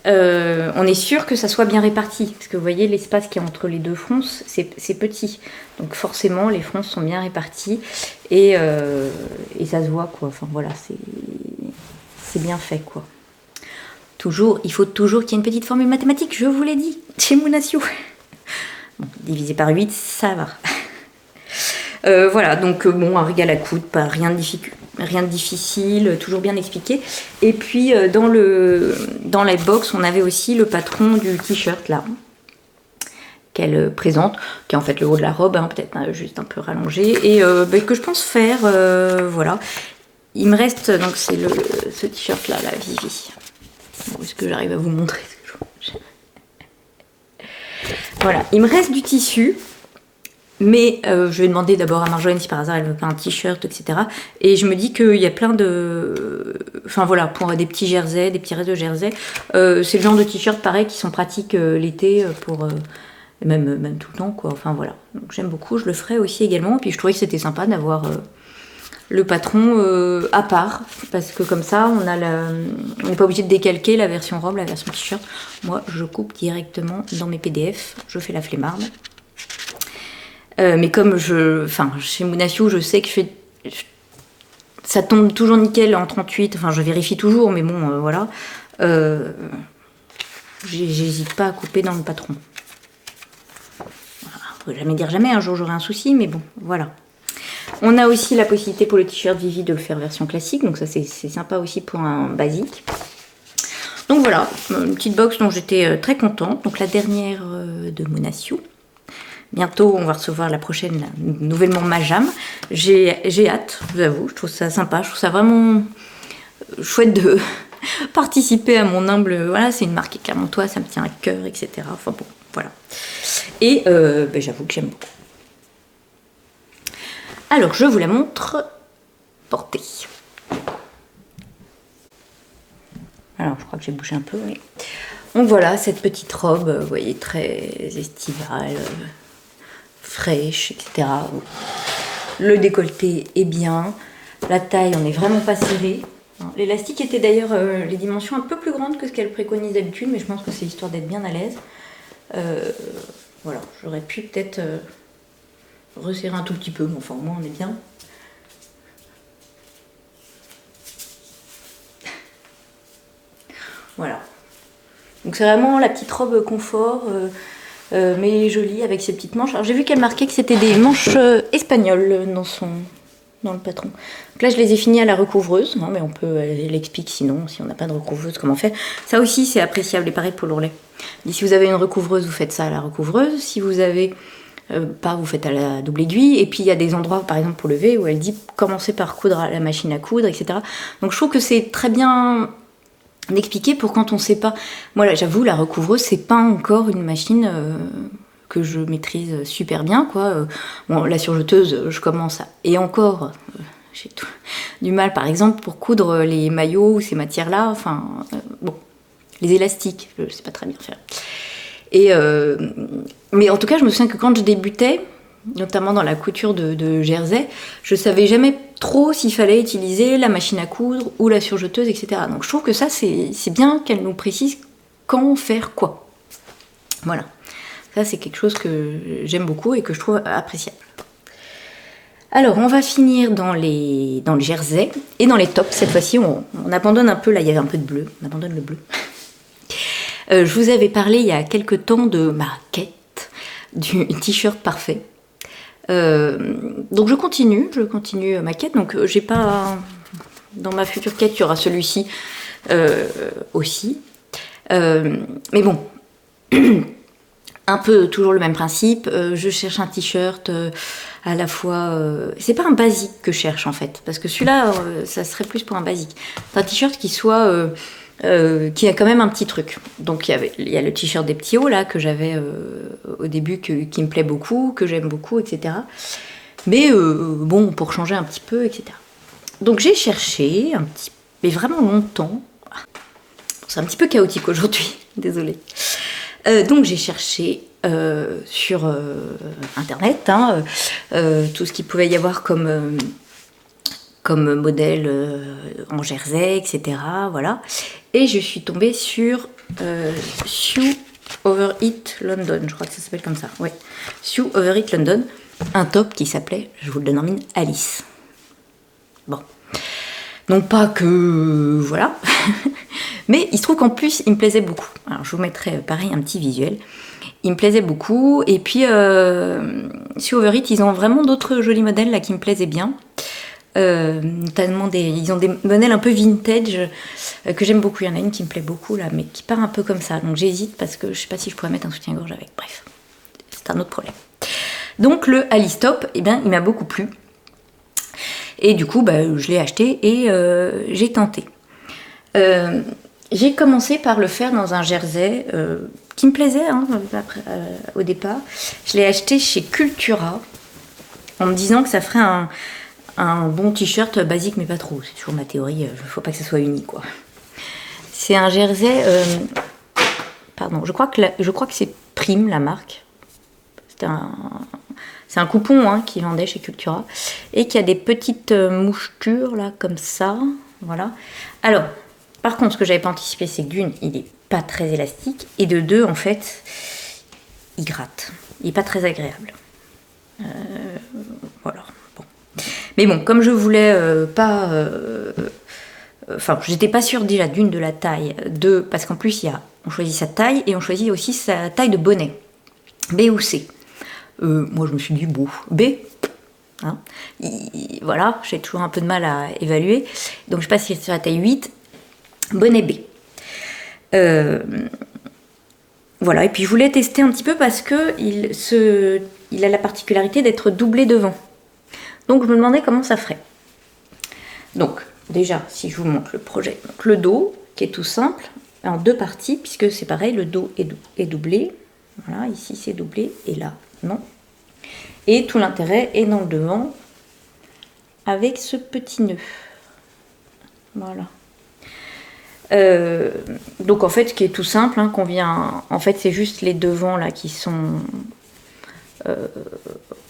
on est sûr que ça soit bien réparti, parce que vous voyez l'espace qui est entre les deux fronces, c'est petit, donc forcément les fronces sont bien réparties et ça se voit quoi, enfin voilà, c'est bien fait quoi. Il faut toujours qu'il y ait une petite formule mathématique, je vous l'ai dit, chez Mounasio. Bon, divisé par 8, ça va. Voilà, donc un régal à coudre, pas rien de difficile, toujours bien expliqué. Et puis dans la box, on avait aussi le patron du t-shirt là, qu'elle présente, qui est en fait le haut de la robe, peut-être juste un peu rallongé, et que je pense faire, voilà. Il me reste, donc c'est ce t-shirt là, la Vivi. Bon, est-ce que j'arrive à vous montrer ce que Voilà, il me reste du tissu. Mais je vais demander d'abord à Marjolaine si par hasard elle veut pas un t-shirt, etc. Et je me dis qu'il y a plein de... Enfin voilà, pour des petits jerseys, des petits restes de jerseys, c'est le genre de t-shirt pareil qui sont pratiques l'été pour... même tout le temps quoi, enfin voilà. Donc j'aime beaucoup, je le ferai aussi également. Et puis je trouvais que c'était sympa d'avoir le patron à part, parce que comme ça on n'est pas obligé de décalquer la version robe, la version t-shirt. Moi je coupe directement dans mes PDF, je fais la flemmarde. Mais comme chez Mounasio, je sais que ça tombe toujours nickel en 38, enfin je vérifie toujours, mais bon, voilà. J'hésite pas à couper dans le patron. Voilà, on peut jamais dire jamais, un jour j'aurai un souci, mais bon, voilà. On a aussi la possibilité pour le t-shirt Vivi de le faire version classique, donc ça c'est sympa aussi pour un basique. Donc voilà, une petite box dont j'étais très contente, donc la dernière de Mounasio. Bientôt, on va recevoir la prochaine, nouvellement Majam. J'ai hâte, je vous avoue, je trouve ça sympa, je trouve ça vraiment chouette de participer à mon humble... Voilà, c'est une marque Clermontois, ça me tient à cœur, etc. Enfin bon, voilà. Et j'avoue que j'aime beaucoup. Alors, je vous la montre portée. Alors, je crois que j'ai bougé un peu, oui. Donc voilà, cette petite robe, vous voyez, très estivale... fraîche, etc. Le décolleté est bien, la taille on n'est vraiment pas serré. L'élastique était d'ailleurs les dimensions un peu plus grandes que ce qu'elle préconise d'habitude, mais je pense que c'est histoire d'être bien à l'aise. Voilà, j'aurais pu peut-être resserrer un tout petit peu, mais enfin au moins on est bien. Voilà. Donc c'est vraiment la petite robe confort. Mais jolie avec ses petites manches. Alors j'ai vu qu'elle marquait que c'était des manches espagnoles dans le patron. Donc là je les ai finies à la recouvreuse, mais elle explique sinon, si on n'a pas de recouvreuse, comment faire. Ça aussi c'est appréciable, et pareil pour l'ourlet. Si vous avez une recouvreuse, vous faites ça à la recouvreuse. Si vous avez pas, vous faites à la double aiguille. Et puis il y a des endroits, par exemple pour le V, où elle dit commencez par coudre à la machine à coudre, etc. Donc je trouve que c'est très bien d'expliquer pour quand on sait pas. Moi là, j'avoue, la recouvreuse c'est pas encore une machine que je maîtrise super bien quoi. Bon, la surjeteuse je commence à... et encore j'ai du mal par exemple pour coudre les maillots ou ces matières là, enfin bon, les élastiques je sais pas très bien faire. Et mais en tout cas je me souviens que quand je débutais, notamment dans la couture de jersey, je savais jamais trop s'il fallait utiliser la machine à coudre ou la surjeteuse, etc. Donc je trouve que ça, c'est bien qu'elle nous précise quand faire quoi. Voilà. Ça, c'est quelque chose que j'aime beaucoup et que je trouve appréciable. Alors, on va finir dans les jerseys et dans les tops. Cette fois-ci, on abandonne un peu, là, il y avait un peu de bleu. On abandonne le bleu. Je vous avais parlé il y a quelques temps de ma quête du t-shirt parfait. Donc, je continue ma quête. Donc, j'ai pas... Dans ma future quête, il y aura celui-ci aussi. Mais bon... Un peu toujours le même principe, je cherche un t-shirt à la fois... c'est pas un basique que je cherche en fait, parce que celui-là, ça serait plus pour un basique. C'est un t-shirt qui soit... qui a quand même un petit truc. Donc il y a le t-shirt des petits hauts là, que j'avais au début, qui me plaît beaucoup, que j'aime beaucoup, etc. Mais bon, pour changer un petit peu, etc. Donc j'ai cherché un petit... mais vraiment longtemps. C'est un petit peu chaotique aujourd'hui, désolée. Donc j'ai cherché sur internet tout ce qu'il pouvait y avoir comme modèle en jersey, etc. Voilà. Et je suis tombée sur Sew Overheat London, je crois que ça s'appelle comme ça. Ouais. Sew Overheat London, un top qui s'appelait, je vous le donne en mine, Alice. Bon. Non pas que... voilà. Mais il se trouve qu'en plus, il me plaisait beaucoup. Alors, je vous mettrai, pareil, un petit visuel. Il me plaisait beaucoup. Et puis, sur Overeat, ils ont vraiment d'autres jolis modèles là qui me plaisaient bien. Notamment, ils ont des modèles un peu vintage que j'aime beaucoup. Il y en a une qui me plaît beaucoup, là, mais qui part un peu comme ça. Donc, j'hésite parce que je sais pas si je pourrais mettre un soutien-gorge avec. Bref, c'est un autre problème. Donc, le Alice Top, eh bien, il m'a beaucoup plu. Et du coup, je l'ai acheté et j'ai tenté. J'ai commencé par le faire dans un jersey qui me plaisait au départ. Je l'ai acheté chez Cultura en me disant que ça ferait un bon t-shirt basique, mais pas trop. C'est toujours ma théorie, il ne faut pas que ça soit uni, quoi. C'est un jersey... pardon, je crois que c'est Prime, la marque. C'est un coupon qui vendait chez Cultura et qui a des petites mouchetures là comme ça, voilà. Alors, par contre, ce que j'avais pas anticipé, c'est que d'une, il est pas très élastique et de deux, en fait, il gratte. Il est pas très agréable. Voilà. Bon. Mais bon, comme je voulais pas, enfin, j'étais pas sûre déjà d'une de la taille, deux parce qu'en plus on choisit sa taille et on choisit aussi sa taille de bonnet, B ou C. Moi, je me suis dit, bon, B. Hein. Voilà, j'ai toujours un peu de mal à évaluer. Donc, je passe sur la taille 8, bonnet B. Voilà, et puis je voulais tester un petit peu parce que il a la particularité d'être doublé devant. Donc, je me demandais comment ça ferait. Donc, déjà, si je vous montre le projet. Donc, le dos, qui est tout simple, en deux parties, puisque c'est pareil, le dos est doublé. Voilà, ici, c'est doublé, et là, non. Et tout l'intérêt est dans le devant avec ce petit nœud. Voilà. Donc en fait, ce qui est tout simple, qu'on vient... En fait, c'est juste les devants là qui sont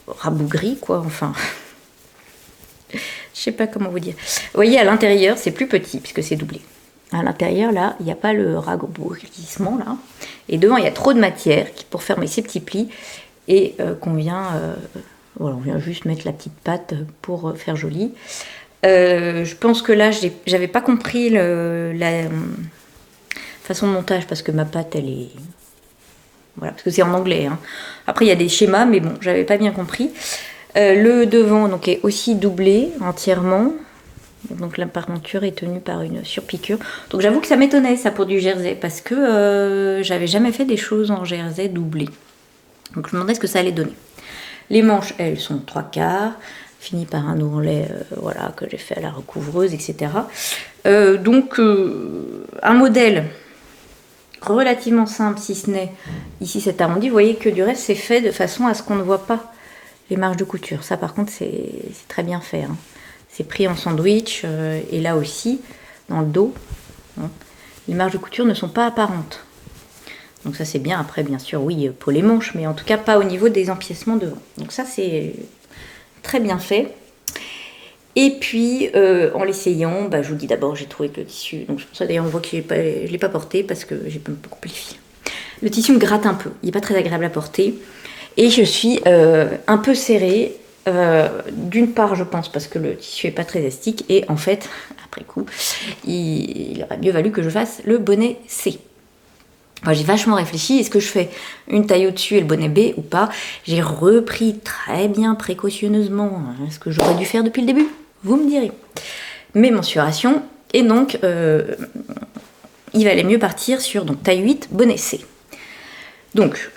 rabougris, quoi. Enfin, je sais pas comment vous dire. Vous voyez, à l'intérieur, c'est plus petit puisque c'est doublé. À l'intérieur, là, il n'y a pas le rabougrissement là. Et devant, il y a trop de matière pour fermer ces petits plis. Et qu'on vient, voilà, on vient juste mettre la petite patte pour faire joli. Je pense que là, j'avais pas compris la façon de montage parce que ma patte, elle est... Voilà, parce que c'est en anglais. Après, il y a des schémas, mais bon, j'avais pas bien compris. Le devant donc, est aussi doublé entièrement. Donc la parmenture est tenue par une surpiqûre. Donc j'avoue que ça m'étonnait, ça, pour du jersey, parce que j'avais jamais fait des choses en jersey doublées. Donc je me demandais ce que ça allait donner. Les manches, elles, sont 3/4, finies par un ourlet voilà, que j'ai fait à la recouvreuse, etc. Donc un modèle relativement simple, si ce n'est ici cet arrondi. Vous voyez que du reste, c'est fait de façon à ce qu'on ne voit pas les marges de couture. Ça, par contre, c'est très bien fait. C'est pris en sandwich et là aussi, dans le dos, les marges de couture ne sont pas apparentes. Donc ça c'est bien, après bien sûr oui pour les manches, mais en tout cas pas au niveau des empiècements devant. Donc ça c'est très bien fait. Et puis en l'essayant, je vous dis d'abord j'ai trouvé que le tissu, donc c'est pour ça d'ailleurs on voit que je ne l'ai pas porté parce que j'ai pas beaucoup les filles. Le tissu me gratte un peu, il n'est pas très agréable à porter. Et je suis un peu serrée, d'une part je pense parce que le tissu n'est pas très élastique, et en fait, après coup, il aurait mieux valu que je fasse le bonnet C. Enfin, j'ai vachement réfléchi, est-ce que je fais une taille au-dessus et le bonnet B ou pas? J'ai repris très bien précautionneusement ce que j'aurais dû faire depuis le début, vous me direz. Mes mensurations, et donc il valait mieux partir sur donc, taille 8, bonnet C. Donc,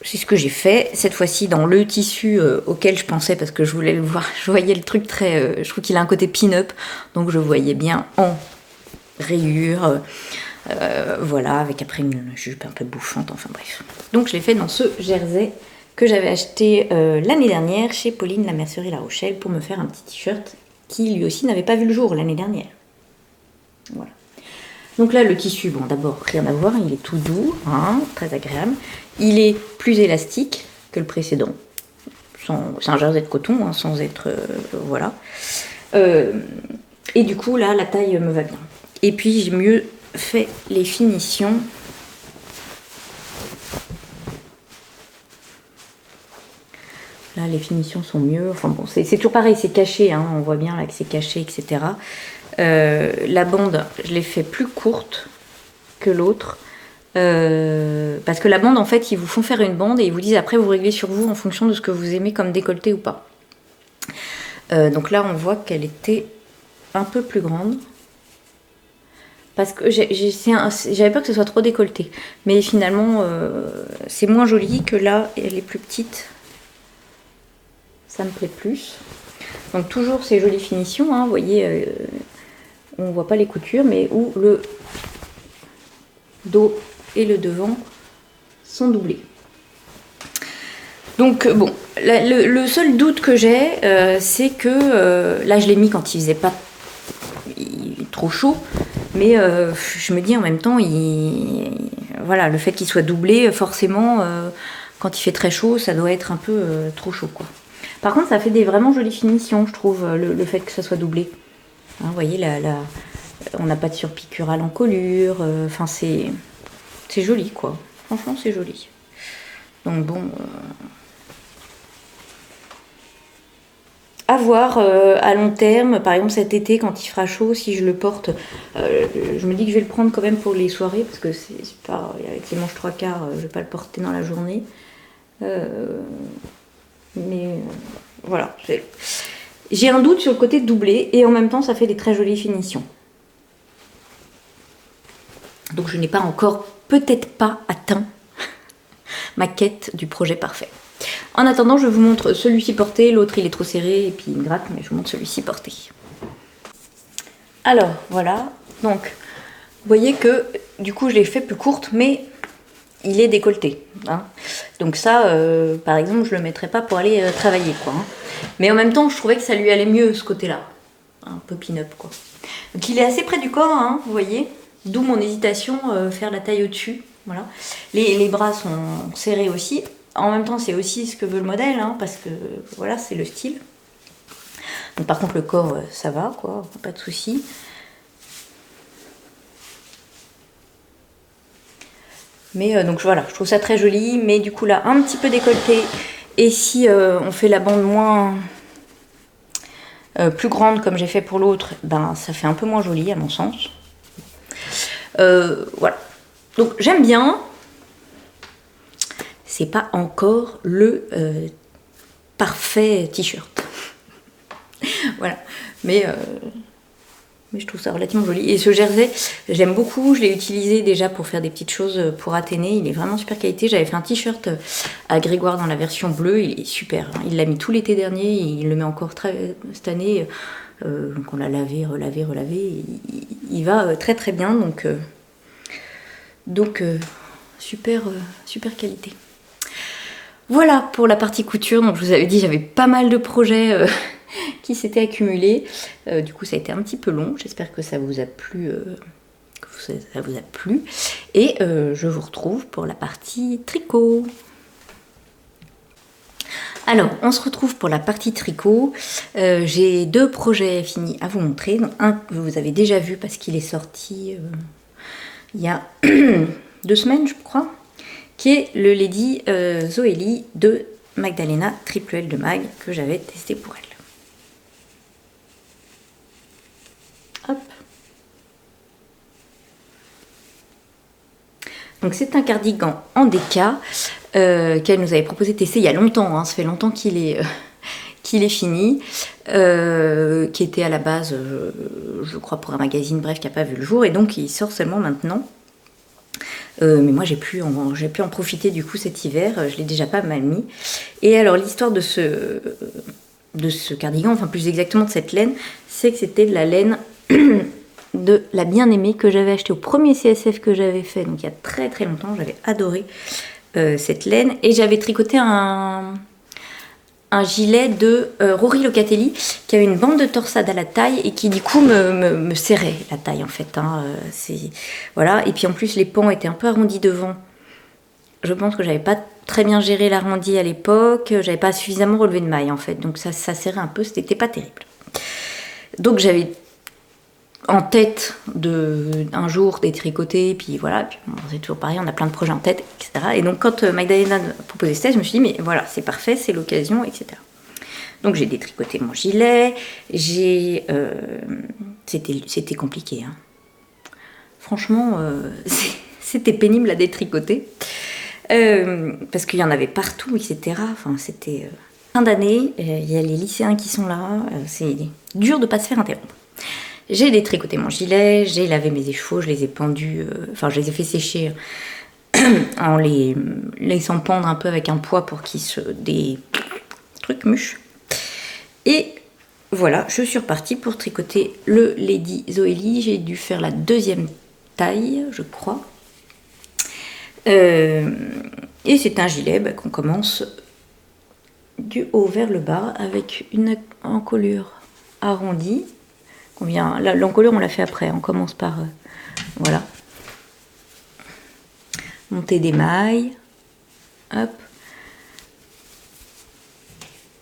c'est ce que j'ai fait, cette fois-ci dans le tissu auquel je pensais, parce que je voulais le voir, je voyais le truc très... je trouve qu'il a un côté pin-up, donc je voyais bien en rayures, voilà, avec après une jupe un peu bouffante, enfin bref. Donc je l'ai fait dans ce jersey que j'avais acheté l'année dernière chez Pauline la mercerie La Rochelle pour me faire un petit t-shirt qui lui aussi n'avait pas vu le jour l'année dernière. Voilà. Donc là, le tissu, bon, d'abord, rien à voir, il est tout doux, hein, très agréable. Il est plus élastique que le précédent. C'est un jersey de coton, hein, sans être... voilà. Et du coup, là, la taille me va bien. Et puis, j'ai mieux fait les finitions. Là, les finitions sont mieux. Enfin bon, c'est toujours pareil, c'est caché, hein, on voit bien là que c'est caché, etc. La bande, je l'ai fait plus courte que l'autre. Parce que la bande, en fait, ils vous font faire une bande et ils vous disent après, vous réglez sur vous en fonction de ce que vous aimez comme décolleté ou pas. Donc là, on voit qu'elle était un peu plus grande. Parce que j'avais peur que ce soit trop décolleté. Mais finalement, c'est moins joli que là, elle est plus petite. Ça me plaît plus. Donc toujours ces jolies finitions, hein, vous voyez, on voit pas les coutures, mais où le dos et le devant sont doublés. Donc bon, le seul doute que j'ai, c'est que là je l'ai mis quand il faisait pas trop chaud, mais je me dis en même temps, voilà, le fait qu'il soit doublé, forcément, quand il fait très chaud, ça doit être un peu trop chaud, quoi. Par contre, ça fait des vraiment jolies finitions, je trouve, le fait que ça soit doublé. Hein, vous voyez, on n'a pas de surpiqûre à l'encolure. Enfin, c'est joli, quoi. Franchement, c'est joli. Donc bon, à voir à long terme. Par exemple, cet été, quand il fera chaud, si je le porte, je me dis que je vais le prendre quand même pour les soirées, parce que c'est pas avec les manches 3/4, je vais pas le porter dans la journée. Mais voilà, j'ai un doute sur le côté doublé et en même temps ça fait des très jolies finitions. Donc je n'ai pas encore, peut-être pas atteint ma quête du projet parfait. En attendant, je vous montre celui-ci porté, l'autre il est trop serré et puis il me gratte, mais je vous montre celui-ci porté. Alors voilà, donc vous voyez que du coup je l'ai fait plus courte, mais il est décolleté, hein. Donc ça, par exemple, je le mettrais pas pour aller travailler, quoi, hein. Mais en même temps, je trouvais que ça lui allait mieux, ce côté-là. Un peu pin-up, quoi. Donc il est assez près du corps, hein, vous voyez. D'où mon hésitation, faire la taille au-dessus. Voilà. Les bras sont serrés aussi. En même temps, c'est aussi ce que veut le modèle, hein, parce que, voilà, c'est le style. Donc par contre, le corps, ça va, quoi, pas de souci. Mais donc voilà, je trouve ça très joli, mais du coup là, un petit peu décolleté. Et si on fait la bande moins plus grande comme j'ai fait pour l'autre, ben ça fait un peu moins joli à mon sens. Voilà. Donc j'aime bien. C'est pas encore le parfait t-shirt. Voilà. Mais je trouve ça relativement joli. Et ce jersey, j'aime beaucoup. Je l'ai utilisé déjà pour faire des petites choses pour Athénée. Il est vraiment super qualité. J'avais fait un t-shirt à Grégoire dans la version bleue. Il est super. Il l'a mis tout l'été dernier. Il le met encore cette année. Donc on l'a lavé, relavé. Il va très très bien. Donc super qualité. Voilà pour la partie couture. Donc je vous avais dit, j'avais pas mal de projets qui s'étaient accumulés. Du coup, ça a été un petit peu long. J'espère que ça vous a plu. Et je vous retrouve pour la partie tricot. Alors, on se retrouve pour la partie tricot. J'ai deux projets finis à vous montrer. Donc, un que vous avez déjà vu parce qu'il est sorti il y a 2 semaines, je crois. qui est le Lady Zoélie de Magdalena Triple L de Mag, que j'avais testé pour elle. Hop. Donc c'est un cardigan en déca qu'elle nous avait proposé de tester il y a longtemps, hein, ça fait longtemps qu'il est fini, qui était à la base, je crois, pour un magazine, bref, qui n'a pas vu le jour, et donc il sort seulement maintenant. Mais moi j'ai pu en profiter du coup cet hiver, je l'ai déjà pas mal mis. Et alors l'histoire de ce cardigan, enfin plus exactement de cette laine, c'est que c'était de la laine de la Bien-Aimée que j'avais acheté au premier CSF que j'avais fait, donc il y a très très longtemps. J'avais adoré cette laine, et j'avais tricoté un gilet de Rory Locatelli qui avait une bande de torsade à la taille et qui du coup me serrait la taille en fait, hein. Voilà. Et puis en plus les pans étaient un peu arrondis devant. Je pense que j'avais pas très bien géré l'arrondi à l'époque, j'avais pas suffisamment relevé de maille en fait, donc ça serrait un peu, c'était pas terrible. Donc j'avais en tête un jour des tricotés, puis voilà, puis bon, c'est toujours pareil, on a plein de projets en tête, etc. Et donc quand Magdalena a proposé ça, je me suis dit, mais voilà, c'est parfait, c'est l'occasion, etc. Donc j'ai détricoté mon gilet, c'était compliqué, hein. Franchement, c'était pénible à détricoter, parce qu'il y en avait partout, etc. Enfin, c'était fin d'année, il y a les lycéens qui sont là, c'est dur de pas se faire interrompre. J'ai détricoté mon gilet, j'ai lavé mes échevaux, je les ai pendus, enfin je les ai fait sécher en les laissant pendre un peu avec un poids pour qu'ils des trucs mûches. Et voilà, je suis repartie pour tricoter le Lady Zoélie. J'ai dû faire la deuxième taille, je crois. Et c'est un gilet qu'on commence du haut vers le bas avec une encolure arrondie. L'encolure on l'a fait après, on commence par voilà, monter des mailles, hop,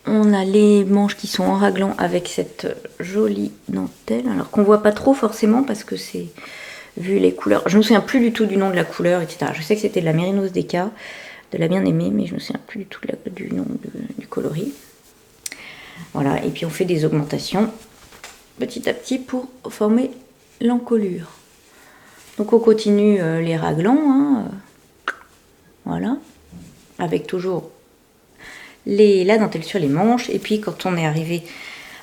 on a les manches qui sont en raglan avec cette jolie dentelle, alors qu'on voit pas trop forcément parce que c'est vu les couleurs, je me souviens plus du tout du nom de la couleur, etc. Je sais que c'était de la Mérinos Déca, de la Bien-Aimée, mais je me souviens plus du tout du nom du coloris. Voilà, et puis on fait des augmentations petit à petit pour former l'encolure. Donc on continue les raglans, hein, voilà, avec toujours la dentelle sur les manches, et puis quand on est arrivé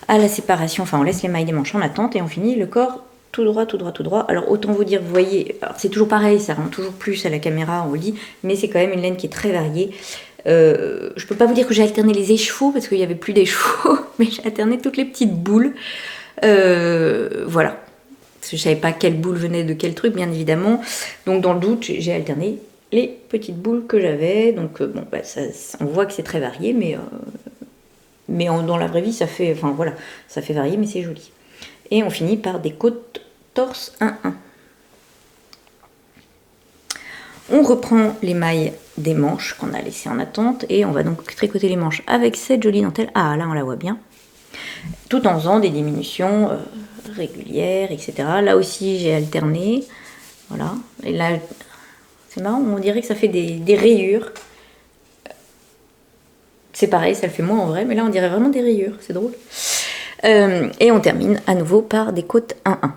à la séparation, enfin on laisse les mailles des manches en attente et on finit le corps tout droit, tout droit, tout droit. Alors autant vous dire, vous voyez, c'est toujours pareil, ça rend toujours plus à la caméra, on le dit, mais c'est quand même une laine qui est très variée. Je peux pas vous dire que j'ai alterné les écheveaux parce qu'il y avait plus d'écheveaux, mais j'ai alterné toutes les petites boules. Voilà, parce que je savais pas quelle boule venait de quel truc, bien évidemment, donc dans le doute j'ai alterné les petites boules que j'avais. Donc bon, bah, on voit que c'est très varié, mais dans la vraie vie ça fait, enfin voilà, ça fait varier, mais c'est joli. Et on finit par des côtes torse 1-1. On reprend les mailles des manches qu'on a laissées en attente et on va donc tricoter les manches avec cette jolie dentelle. Ah là on la voit bien, tout en faisant des diminutions régulières, etc. Là aussi j'ai alterné, voilà. Et là c'est marrant, on dirait que ça fait des rayures. C'est pareil, ça le fait moins en vrai, mais là on dirait vraiment des rayures, c'est drôle. Et on termine à nouveau par des côtes 1-1.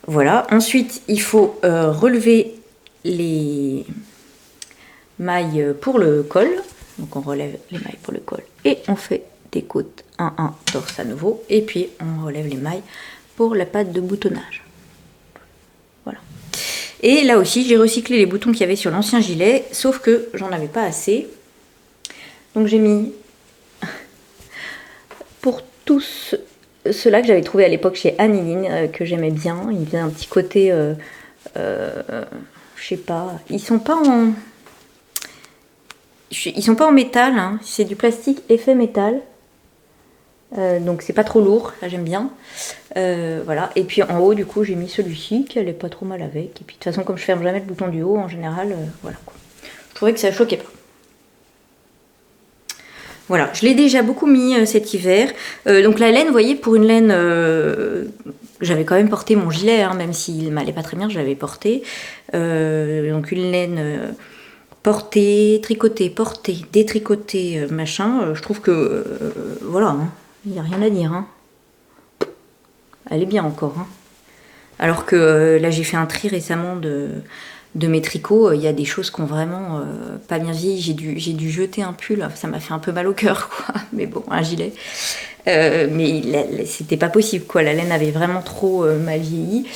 Voilà, ensuite il faut relever les mailles pour le col. Donc on relève les mailles pour le col et on fait des côtes 1-1 torse à nouveau, et puis on relève les mailles pour la patte de boutonnage. Voilà. Et là aussi j'ai recyclé les boutons qu'il y avait sur l'ancien gilet, sauf que j'en avais pas assez. Donc j'ai mis pour tous ceux-là que j'avais trouvé à l'époque chez Anneline, que j'aimais bien. Il faisait un petit côté, je sais pas, ils sont pas en métal, hein. C'est du plastique effet métal. Donc c'est pas trop lourd, là j'aime bien. Voilà, et puis en haut du coup j'ai mis celui-ci qui allait pas trop mal avec. Et puis de toute façon comme je ferme jamais le bouton du haut en général, voilà quoi. Je trouvais que ça choquait pas. Voilà, je l'ai déjà beaucoup mis cet hiver. Donc la laine, vous voyez, pour une laine J'avais quand même porté mon gilet, hein, même s'il m'allait pas très bien, je l'avais porté. Donc une laine portée, tricotée, portée, détricotée, machin. Je trouve que voilà, hein, il n'y a rien à dire. Hein. Elle est bien encore. Hein. Alors que là j'ai fait un tri récemment de mes tricots, il y a des choses qui ont vraiment pas bien vieilli. J'ai dû jeter un pull, ça m'a fait un peu mal au cœur, quoi. Mais bon, un gilet. Mais c'était pas possible, quoi. La laine avait vraiment trop mal vieilli.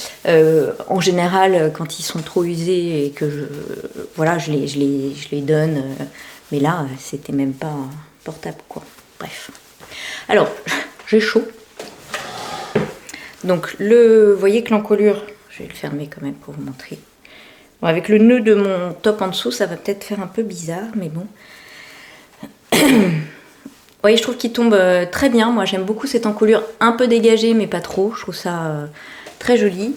En général, quand ils sont trop usés et que je les donne. Mais là, c'était même pas portable, quoi. Bref. Alors, j'ai chaud. Donc, vous voyez que l'encolure, je vais le fermer quand même pour vous montrer. Bon, avec le nœud de mon top en dessous, ça va peut-être faire un peu bizarre, mais bon. Vous voyez, je trouve qu'il tombe très bien. Moi, j'aime beaucoup cette encolure un peu dégagée, mais pas trop. Je trouve ça très joli.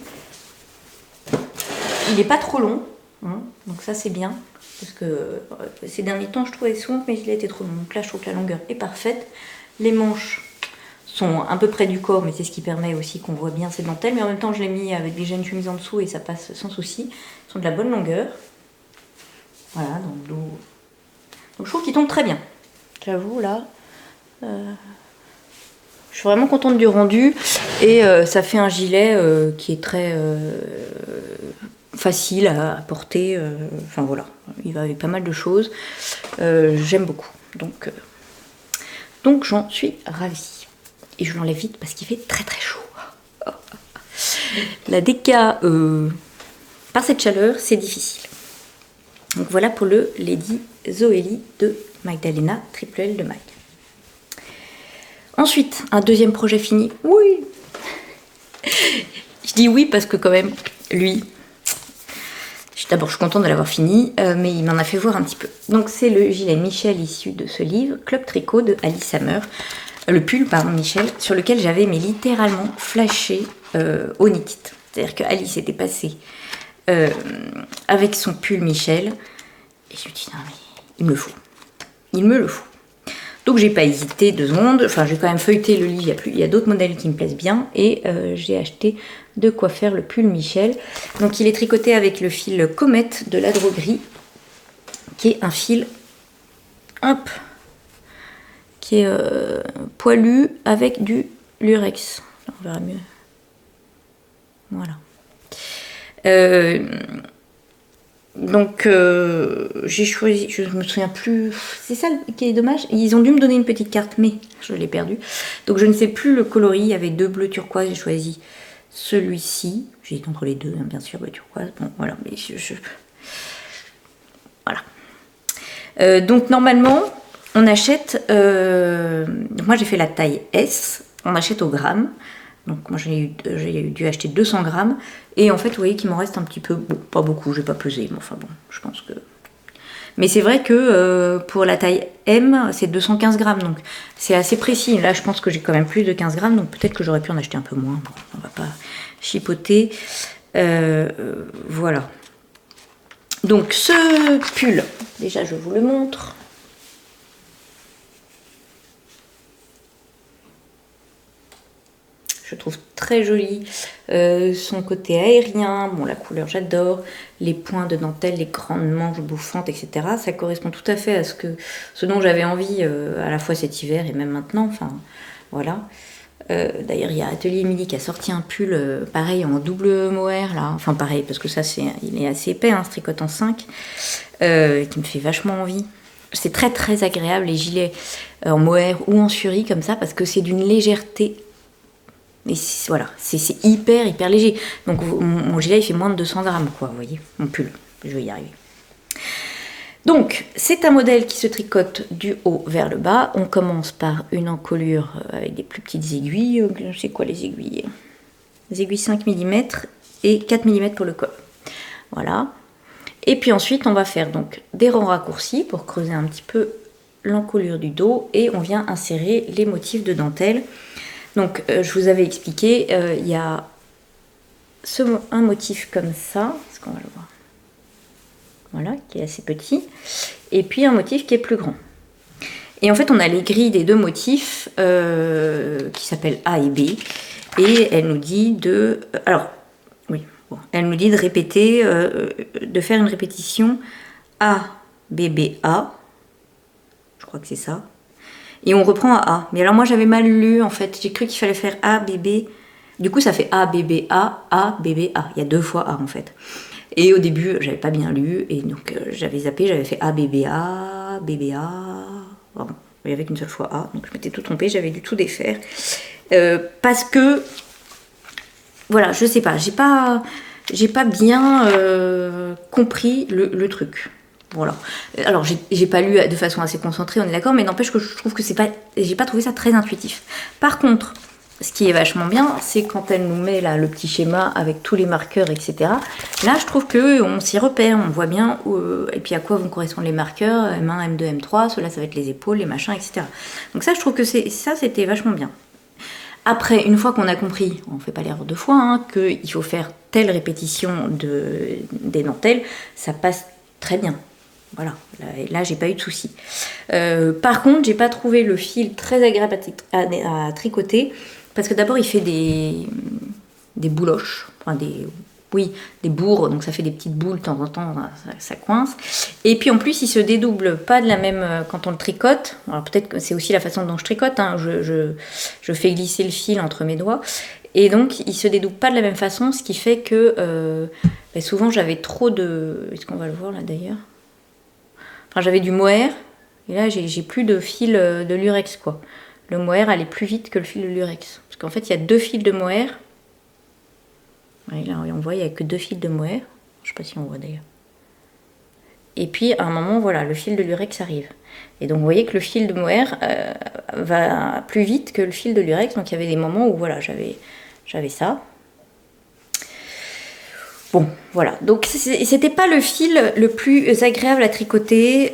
Il n'est pas trop long, hein, donc ça, c'est bien. Parce que ces derniers temps, je trouvais souvent que mes gilets étaient trop longs. Donc là, je trouve que la longueur est parfaite. Les manches sont un peu près du corps, mais c'est ce qui permet aussi qu'on voit bien ces dentelles. Mais en même temps, je l'ai mis avec des gènes chemises en dessous et ça passe sans souci. Ils sont de la bonne longueur. Voilà, donc je trouve qu'ils tombent très bien. J'avoue, là... je suis vraiment contente du rendu et ça fait un gilet qui est très facile à porter. Enfin voilà, il va avec pas mal de choses. J'aime beaucoup. Donc j'en suis ravie. Et je l'enlève vite parce qu'il fait très très chaud. La déca par cette chaleur, c'est difficile. Donc voilà pour le Lady Zoélie de Magdalena Triple L de Mag. Ensuite, un deuxième projet fini. Oui. Je dis oui parce que quand même, lui, d'abord je suis contente de l'avoir fini, mais il m'en a fait voir un petit peu. Donc c'est le gilet Michel issu de ce livre, Club Tricot de Alice Hammer. Le pull, pardon, Michel, sur lequel j'avais mais littéralement flashé au Knit. C'est-à-dire que Alice était passée avec son pull Michel, et je me dis non mais il me le faut. Il me le faut. Donc j'ai pas hésité 2 secondes, enfin j'ai quand même feuilleté le livre, il y a d'autres modèles qui me plaisent bien et j'ai acheté de quoi faire le pull Michel. Donc il est tricoté avec le fil Comète de la droguerie, qui est un fil hop, qui est poilu avec du lurex. On verra mieux. Voilà. Donc j'ai choisi, je me souviens plus, c'est ça qui est dommage, ils ont dû me donner une petite carte mais je l'ai perdue, donc je ne sais plus le coloris, il y avait 2 bleus turquoise, j'ai choisi celui-ci, j'ai été entre les deux, hein, bien sûr, bleu turquoise, bon voilà, mais voilà. Donc normalement on achète, moi j'ai fait la taille S, on achète au gramme. Donc moi j'ai dû acheter 200 grammes. Et en fait vous voyez qu'il m'en reste un petit peu. Bon, pas beaucoup, j'ai pas pesé. Mais enfin bon, je pense que... Mais c'est vrai que pour la taille M, c'est 215 grammes. Donc c'est assez précis. Là je pense que j'ai quand même plus de 15 grammes. Donc peut-être que j'aurais pu en acheter un peu moins. Bon, on va pas chipoter. Voilà. Donc ce pull, déjà je vous le montre. Je trouve très joli, son côté aérien, bon la couleur j'adore, les points de dentelle, les grandes manches bouffantes, etc. Ça correspond tout à fait à ce dont j'avais envie à la fois cet hiver et même maintenant, enfin voilà. D'ailleurs il y a Atelier Emily qui a sorti un pull pareil en double mohair là, enfin pareil parce que ça il est assez épais, hein, ce tricote en 5, qui me fait vachement envie. C'est très très agréable les gilets en mohair ou en suri comme ça parce que c'est d'une légèreté. Et voilà, c'est hyper léger. Donc mon gilet il fait moins de 200 grammes quoi, vous voyez, mon pull, je vais y arriver. Donc c'est un modèle qui se tricote du haut vers le bas. On commence par une encolure avec des plus petites aiguilles. C'est quoi les aiguilles? Les aiguilles 5 mm et 4 mm pour le col. Voilà. Et puis ensuite on va faire donc des rangs raccourcis pour creuser un petit peu l'encolure du dos et on vient insérer les motifs de dentelle. Donc je vous avais expliqué, il y a un motif comme ça, est-ce qu'on va le voir? Voilà, qui est assez petit, et puis un motif qui est plus grand. Et en fait on a les grilles des 2 motifs qui s'appellent A et B, Et elle nous dit de... alors, oui, bon, elle nous dit de répéter, de faire une répétition A, B, B, A. Je crois que c'est ça. Et on reprend à A. Mais alors moi j'avais mal lu en fait. J'ai cru qu'il fallait faire A, B, B. Du coup ça fait A, B, B, A, B, B, A. Il y a 2 fois A en fait. Et au début j'avais pas bien lu. Et donc j'avais zappé, j'avais fait A, B, B, A, B, B, A. Pardon. Il n'y avait qu'une seule fois A. Donc je m'étais tout trompée, j'avais dû tout défaire. Parce que... voilà, je sais pas. J'ai pas bien compris le truc. Voilà. Alors, j'ai pas lu de façon assez concentrée, on est d'accord, mais n'empêche que je trouve que c'est pas... j'ai pas trouvé ça très intuitif. Par contre, ce qui est vachement bien, c'est quand elle nous met là le petit schéma avec tous les marqueurs, etc. Là, je trouve qu'on s'y repère, on voit bien et puis à quoi vont correspondre les marqueurs, M1, M2, M3, ceux-là, ça va être les épaules, les machins, etc. Donc ça, je trouve que ça, c'était vachement bien. Après, une fois qu'on a compris, on ne fait pas l'erreur 2 fois, hein, qu'il faut faire telle répétition des dentelles, ça passe très bien. Voilà, là j'ai pas eu de soucis. Par contre, j'ai pas trouvé le fil très agréable à tricoter, parce que d'abord il fait des bouloches, enfin des bourres, donc ça fait des petites boules de temps en temps, ça coince. Et puis en plus, il se dédouble pas de la même quand on le tricote. Alors peut-être que c'est aussi la façon dont je tricote, hein. Je fais glisser le fil entre mes doigts. Et donc, il se dédouble pas de la même façon, ce qui fait que souvent j'avais trop de... Est-ce qu'on va le voir là d'ailleurs? Enfin, j'avais du mohair, et là j'ai plus de fil de lurex, quoi. Le mohair allait plus vite que le fil de lurex. Parce qu'en fait, il y a 2 fils de mohair. Ouais, là, on voit, il n'y a que 2 fils de mohair. Je sais pas si on voit d'ailleurs. Et puis, à un moment, voilà, le fil de lurex arrive. Et donc, vous voyez que le fil de mohair va plus vite que le fil de lurex. Donc, il y avait des moments où, voilà, j'avais ça. Bon, voilà. Donc, c'était pas le fil le plus agréable à tricoter.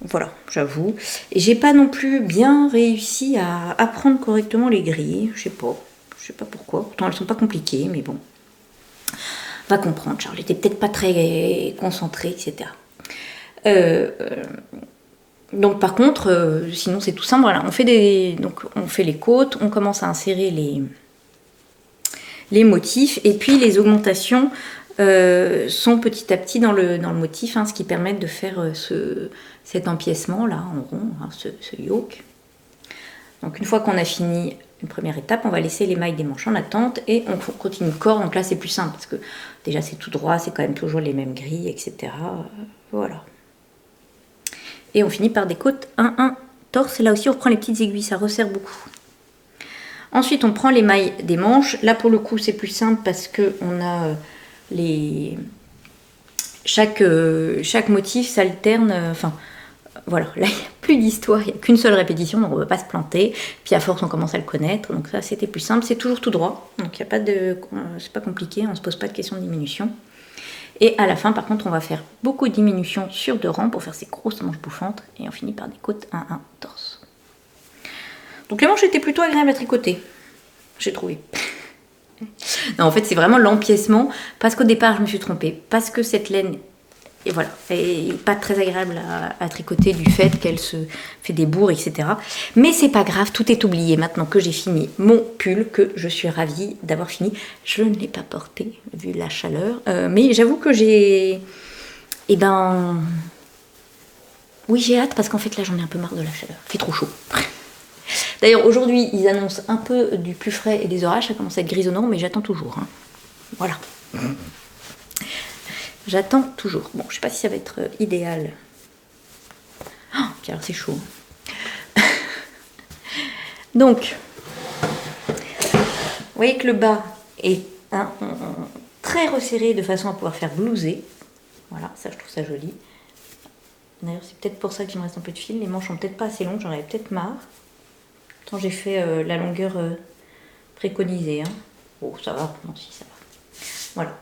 Voilà, j'avoue. Et j'ai pas non plus bien réussi à apprendre correctement les grilles. Je sais pas pourquoi. Pourtant, elles sont pas compliquées, mais bon. Va comprendre, Charles. J'étais peut-être pas très concentrée, etc. Donc, par contre, sinon, c'est tout simple. Voilà, on fait les côtes, on commence à insérer les motifs, et puis les augmentations sont petit à petit dans le motif, hein, ce qui permet de faire cet empiècement là en rond, hein, ce yoke. Donc une fois qu'on a fini une première étape, on va laisser les mailles des manches en attente et on continue le corps. Donc là c'est plus simple parce que déjà c'est tout droit, c'est quand même toujours les mêmes grilles, etc. Voilà. Et on finit par des côtes 1-1 torse. Là aussi on reprend les petites aiguilles, ça resserre beaucoup. Ensuite, on prend les mailles des manches. Là, pour le coup, c'est plus simple parce que on a chaque motif s'alterne. Enfin, voilà. Là, il n'y a plus d'histoire. Il n'y a qu'une seule répétition, donc on ne va pas se planter. Puis à force, on commence à le connaître. Donc ça, c'était plus simple. C'est toujours tout droit. Donc il n'y a pas c'est pas compliqué. On ne se pose pas de question de diminution. Et à la fin, par contre, on va faire beaucoup de diminutions sur 2 rangs pour faire ces grosses manches bouffantes. Et on finit par des côtes 1-1 torse. Donc les manches étaient plutôt agréables à tricoter, j'ai trouvé. Non, en fait, c'est vraiment l'empiècement, parce qu'au départ, je me suis trompée, parce que cette laine, et voilà, est pas très agréable à tricoter du fait qu'elle se fait des bourres, etc. Mais c'est pas grave, tout est oublié maintenant que j'ai fini mon pull, que je suis ravie d'avoir fini. Je ne l'ai pas porté, vu la chaleur, mais j'avoue que j'ai... oui, j'ai hâte, parce qu'en fait, là, j'en ai un peu marre de la chaleur. Il fait trop chaud. D'ailleurs, aujourd'hui, ils annoncent un peu du plus frais et des orages. Ça commence à être grisonnant, mais j'attends toujours. Hein. Voilà. J'attends toujours. Bon, je sais pas si ça va être idéal. Oh, puis alors, c'est chaud. Donc, vous voyez que le bas est très resserré de façon à pouvoir faire blouser. Voilà, ça, je trouve ça joli. D'ailleurs, c'est peut-être pour ça qu'il me reste un peu de fil. Les manches sont peut-être pas assez longues, j'en avais peut-être marre. Quand j'ai fait la longueur préconisée. Hein. Oh, ça va, non, si, ça va. Voilà.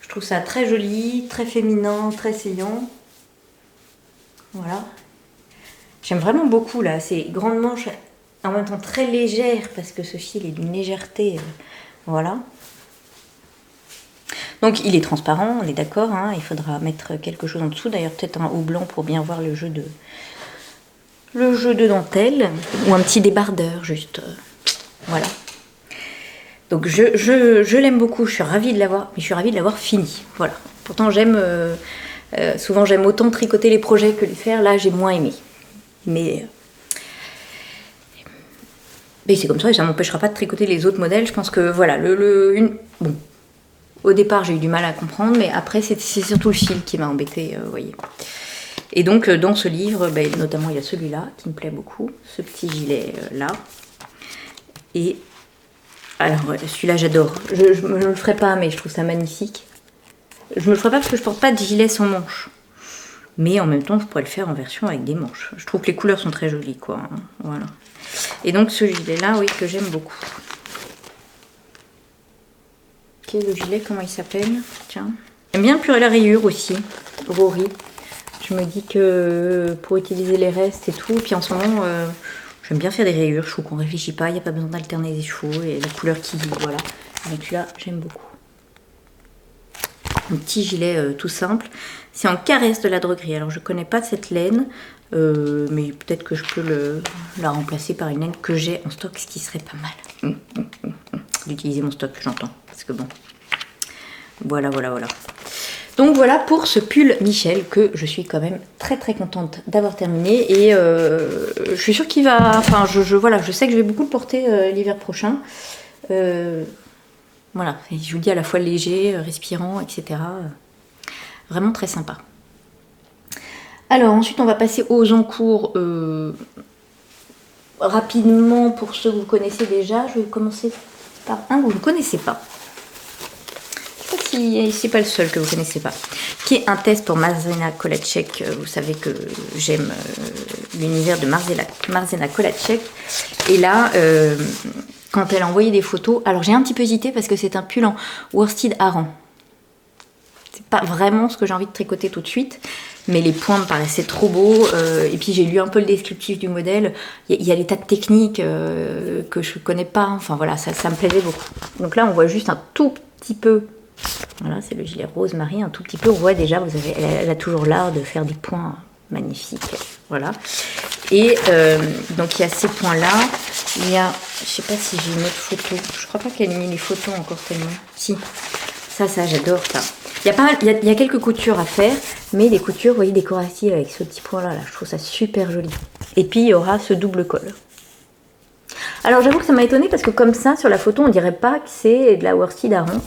Je trouve ça très joli, très féminin, très saillant. Voilà. J'aime vraiment beaucoup, là, ces grandes manches, en même temps très légères, parce que ce fil est d'une légèreté. Voilà. Donc, il est transparent, on est d'accord. Hein, il faudra mettre quelque chose en dessous. D'ailleurs, peut-être un haut blanc pour bien voir le jeu de dentelle, ou un petit débardeur, juste. Voilà. Donc je l'aime beaucoup, je suis ravie de l'avoir, mais je suis ravie de l'avoir fini. Voilà. Pourtant souvent j'aime autant tricoter les projets que les faire. Là j'ai moins aimé. Mais c'est comme ça et ça m'empêchera pas de tricoter les autres modèles. Je pense que voilà, bon, au départ j'ai eu du mal à comprendre, mais après c'est surtout le fil qui m'a embêtée, vous voyez. Et donc dans ce livre, notamment il y a celui-là qui me plaît beaucoup, ce petit gilet là. Et alors celui-là j'adore. Je ne le ferai pas, mais je trouve ça magnifique. Je me le ferai pas parce que je porte pas de gilet sans manches. Mais en même temps, je pourrais le faire en version avec des manches. Je trouve que les couleurs sont très jolies, quoi. Voilà. Et donc ce gilet-là, oui, que j'aime beaucoup. Quel est le gilet? Comment il s'appelle? Tiens. J'aime bien le la rayure aussi, Rory. Je me dis que pour utiliser les restes et tout, puis en ce moment, j'aime bien faire des rayures. Je trouve qu'on réfléchit pas, il n'y a pas besoin d'alterner les chevaux et la couleur qui dit, voilà. Donc celui-là, j'aime beaucoup. Un petit gilet tout simple. C'est en caresse de la droguerie. Alors je connais pas cette laine, mais peut-être que je peux la remplacer par une laine que j'ai en stock, ce qui serait pas mal. D'utiliser mon stock, j'entends. Parce que bon. Voilà. Donc voilà pour ce pull Michel que je suis quand même très très contente d'avoir terminé. Et je suis sûre qu'il va. Enfin, voilà, je sais que je vais beaucoup le porter l'hiver prochain. Voilà, et je vous dis à la fois léger, respirant, etc. Vraiment très sympa. Alors ensuite on va passer aux encours rapidement pour ceux que vous connaissez déjà. Je vais commencer par un que vous ne connaissez pas. Je ne sais pas si c'est pas le seul que vous ne connaissez pas. Qui est un test pour Marzena Kolacek. Vous savez que j'aime l'univers de Marzena Kolacek. Et là, quand elle a envoyé des photos, alors j'ai un petit peu hésité parce que c'est un pull en worsted Aran. C'est pas vraiment ce que j'ai envie de tricoter tout de suite, mais les points me paraissaient trop beaux. Et puis j'ai lu un peu le descriptif du modèle. Il y a des tas de techniques que je connais pas. Enfin voilà, ça me plaisait beaucoup. Donc là, on voit juste un tout petit peu. Voilà, c'est le gilet rose Marie, un tout petit peu. On voit déjà, elle a toujours l'art de faire des points magnifiques. Voilà. Et donc il y a ces points-là. Il y a, je sais pas si j'ai une autre photo. Je crois pas qu'elle ait mis les photos encore tellement. Si. Ça, j'adore ça. Il y a quelques coutures à faire, mais des coutures, vous voyez, décoratives avec ce petit point-là. Là, je trouve ça super joli. Et puis, il y aura ce double col. Alors, j'avoue que ça m'a étonnée parce que comme ça, sur la photo, on dirait pas que c'est de la worsted Aran.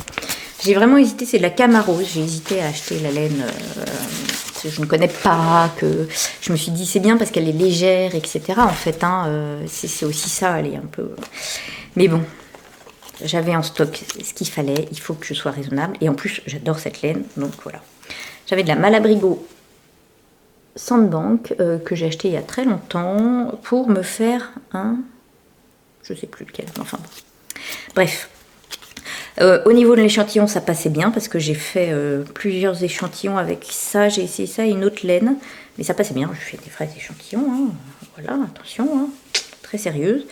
J'ai vraiment hésité, c'est de la Camaro. J'ai hésité à acheter la laine que je ne connais pas, que je me suis dit c'est bien parce qu'elle est légère, etc. En fait, c'est aussi ça, elle est un peu... Mais bon... J'avais en stock ce qu'il fallait, il faut que je sois raisonnable. Et en plus, j'adore cette laine, donc voilà. J'avais de la Malabrigo Sandbank que j'ai acheté il y a très longtemps pour me faire un... Je sais plus lequel, enfin bon. Bref. Au niveau de l'échantillon, ça passait bien parce que j'ai fait plusieurs échantillons avec ça. J'ai essayé ça et une autre laine. Mais ça passait bien, je fais des vrais échantillons. Hein. Voilà, attention. Hein. Très sérieuse,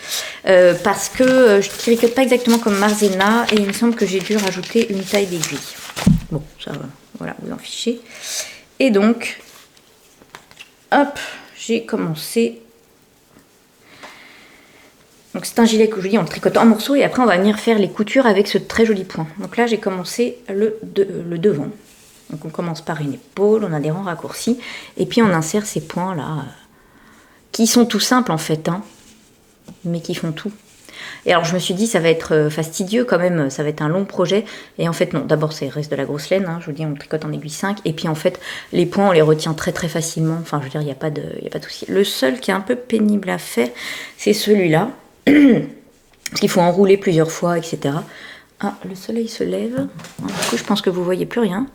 parce que je ne tricote pas exactement comme Marzena et il me semble que j'ai dû rajouter une taille d'aiguille. Bon, ça va, voilà, vous en fichez. Et donc, hop, j'ai commencé. Donc c'est un gilet que je dis, on le tricote en morceaux et après on va venir faire les coutures avec ce très joli point. Donc là j'ai commencé le devant. Donc on commence par une épaule, on a des rangs raccourcis et puis on insère ces points là qui sont tout simples en fait, hein, mais qui font tout. Et alors je me suis dit ça va être fastidieux quand même, ça va être un long projet. Et en fait non, d'abord c'est reste de la grosse laine, hein, je vous dis on tricote en aiguille 5. Et puis en fait les points on les retient très très facilement, enfin je veux dire il n'y a pas de souci. Le seul qui est un peu pénible à faire c'est celui-là. Parce qu'il faut enrouler plusieurs fois, etc. Ah, le soleil se lève. Du coup je pense que vous voyez plus rien.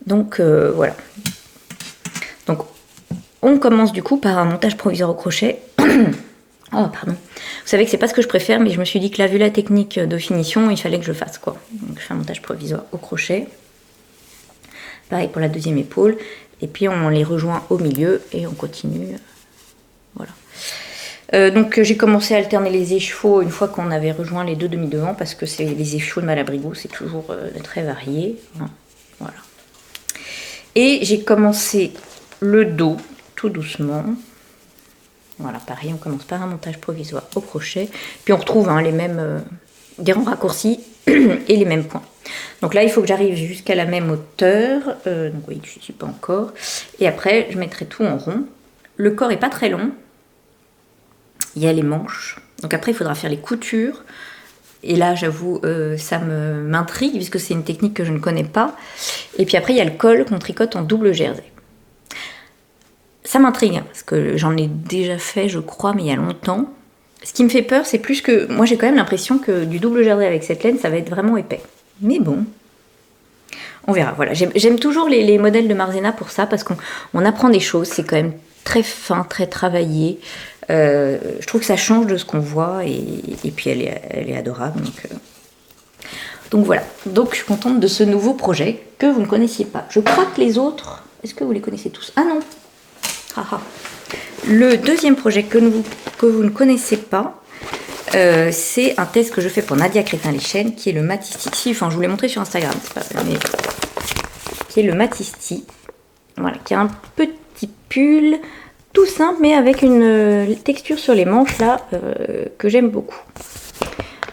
Donc voilà. Donc on commence du coup par un montage provisoire au crochet. Oh pardon. Vous savez que c'est pas ce que je préfère, mais je me suis dit que là vu la technique de finition, il fallait que je fasse quoi. Donc je fais un montage provisoire au crochet. Pareil pour la deuxième épaule. Et puis on les rejoint au milieu et on continue. Voilà. Donc j'ai commencé à alterner les échevaux une fois qu'on avait rejoint les deux demi-devants parce que c'est les échevaux de Malabrigo, c'est toujours très varié. Voilà. Et j'ai commencé le dos tout doucement. Voilà, pareil, on commence par un montage provisoire au crochet, puis on retrouve les mêmes des rangs raccourcis et les mêmes points. Donc là, il faut que j'arrive jusqu'à la même hauteur, donc oui, je ne suis pas encore, et après, je mettrai tout en rond. Le corps n'est pas très long, il y a les manches, donc après, il faudra faire les coutures, et là, j'avoue, ça m'intrigue, puisque c'est une technique que je ne connais pas, et puis après, il y a le col qu'on tricote en double jersey. Ça m'intrigue, parce que j'en ai déjà fait, je crois, mais il y a longtemps. Ce qui me fait peur, c'est plus que... Moi, j'ai quand même l'impression que du double jersey avec cette laine, ça va être vraiment épais. Mais bon, on verra. Voilà, j'aime toujours les modèles de Marzena pour ça, parce qu'on apprend des choses. C'est quand même très fin, très travaillé. Je trouve que ça change de ce qu'on voit, et puis elle est adorable. Donc voilà. Donc je suis contente de ce nouveau projet que vous ne connaissiez pas. Je crois que les autres... Est-ce que vous les connaissez tous? Ah non. Le deuxième projet que vous ne connaissez pas, c'est un test que je fais pour Nadia Crétin-Leschen, qui est le Matisti. Enfin, je vous l'ai montré sur Instagram, c'est pas vrai, mais qui est le Matisti. Voilà, qui a un petit pull tout simple, mais avec une texture sur les manches là que j'aime beaucoup.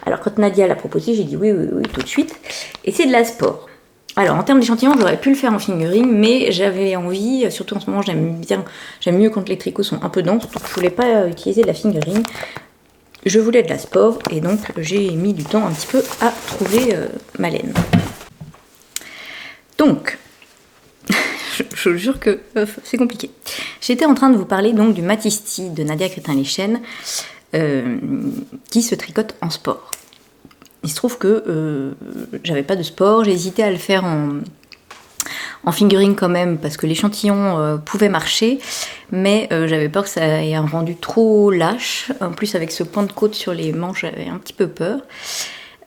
Alors, quand Nadia l'a proposé, j'ai dit oui, tout de suite. Et c'est de la sport. Alors, en termes d'échantillon, j'aurais pu le faire en fingering, mais j'avais envie, surtout en ce moment, j'aime mieux quand les tricots sont un peu denses, donc je voulais pas utiliser de la fingering. Je voulais de la sport, et donc j'ai mis du temps un petit peu à trouver ma laine. Donc, je vous jure que c'est compliqué. J'étais en train de vous parler donc du Matisti de Nadia Crétin-Leschen, qui se tricote en sport. Il se trouve que j'avais pas de sport, j'ai hésité à le faire en fingering quand même, parce que l'échantillon pouvait marcher, mais j'avais peur que ça ait un rendu trop lâche. En plus, avec ce point de côte sur les manches, j'avais un petit peu peur.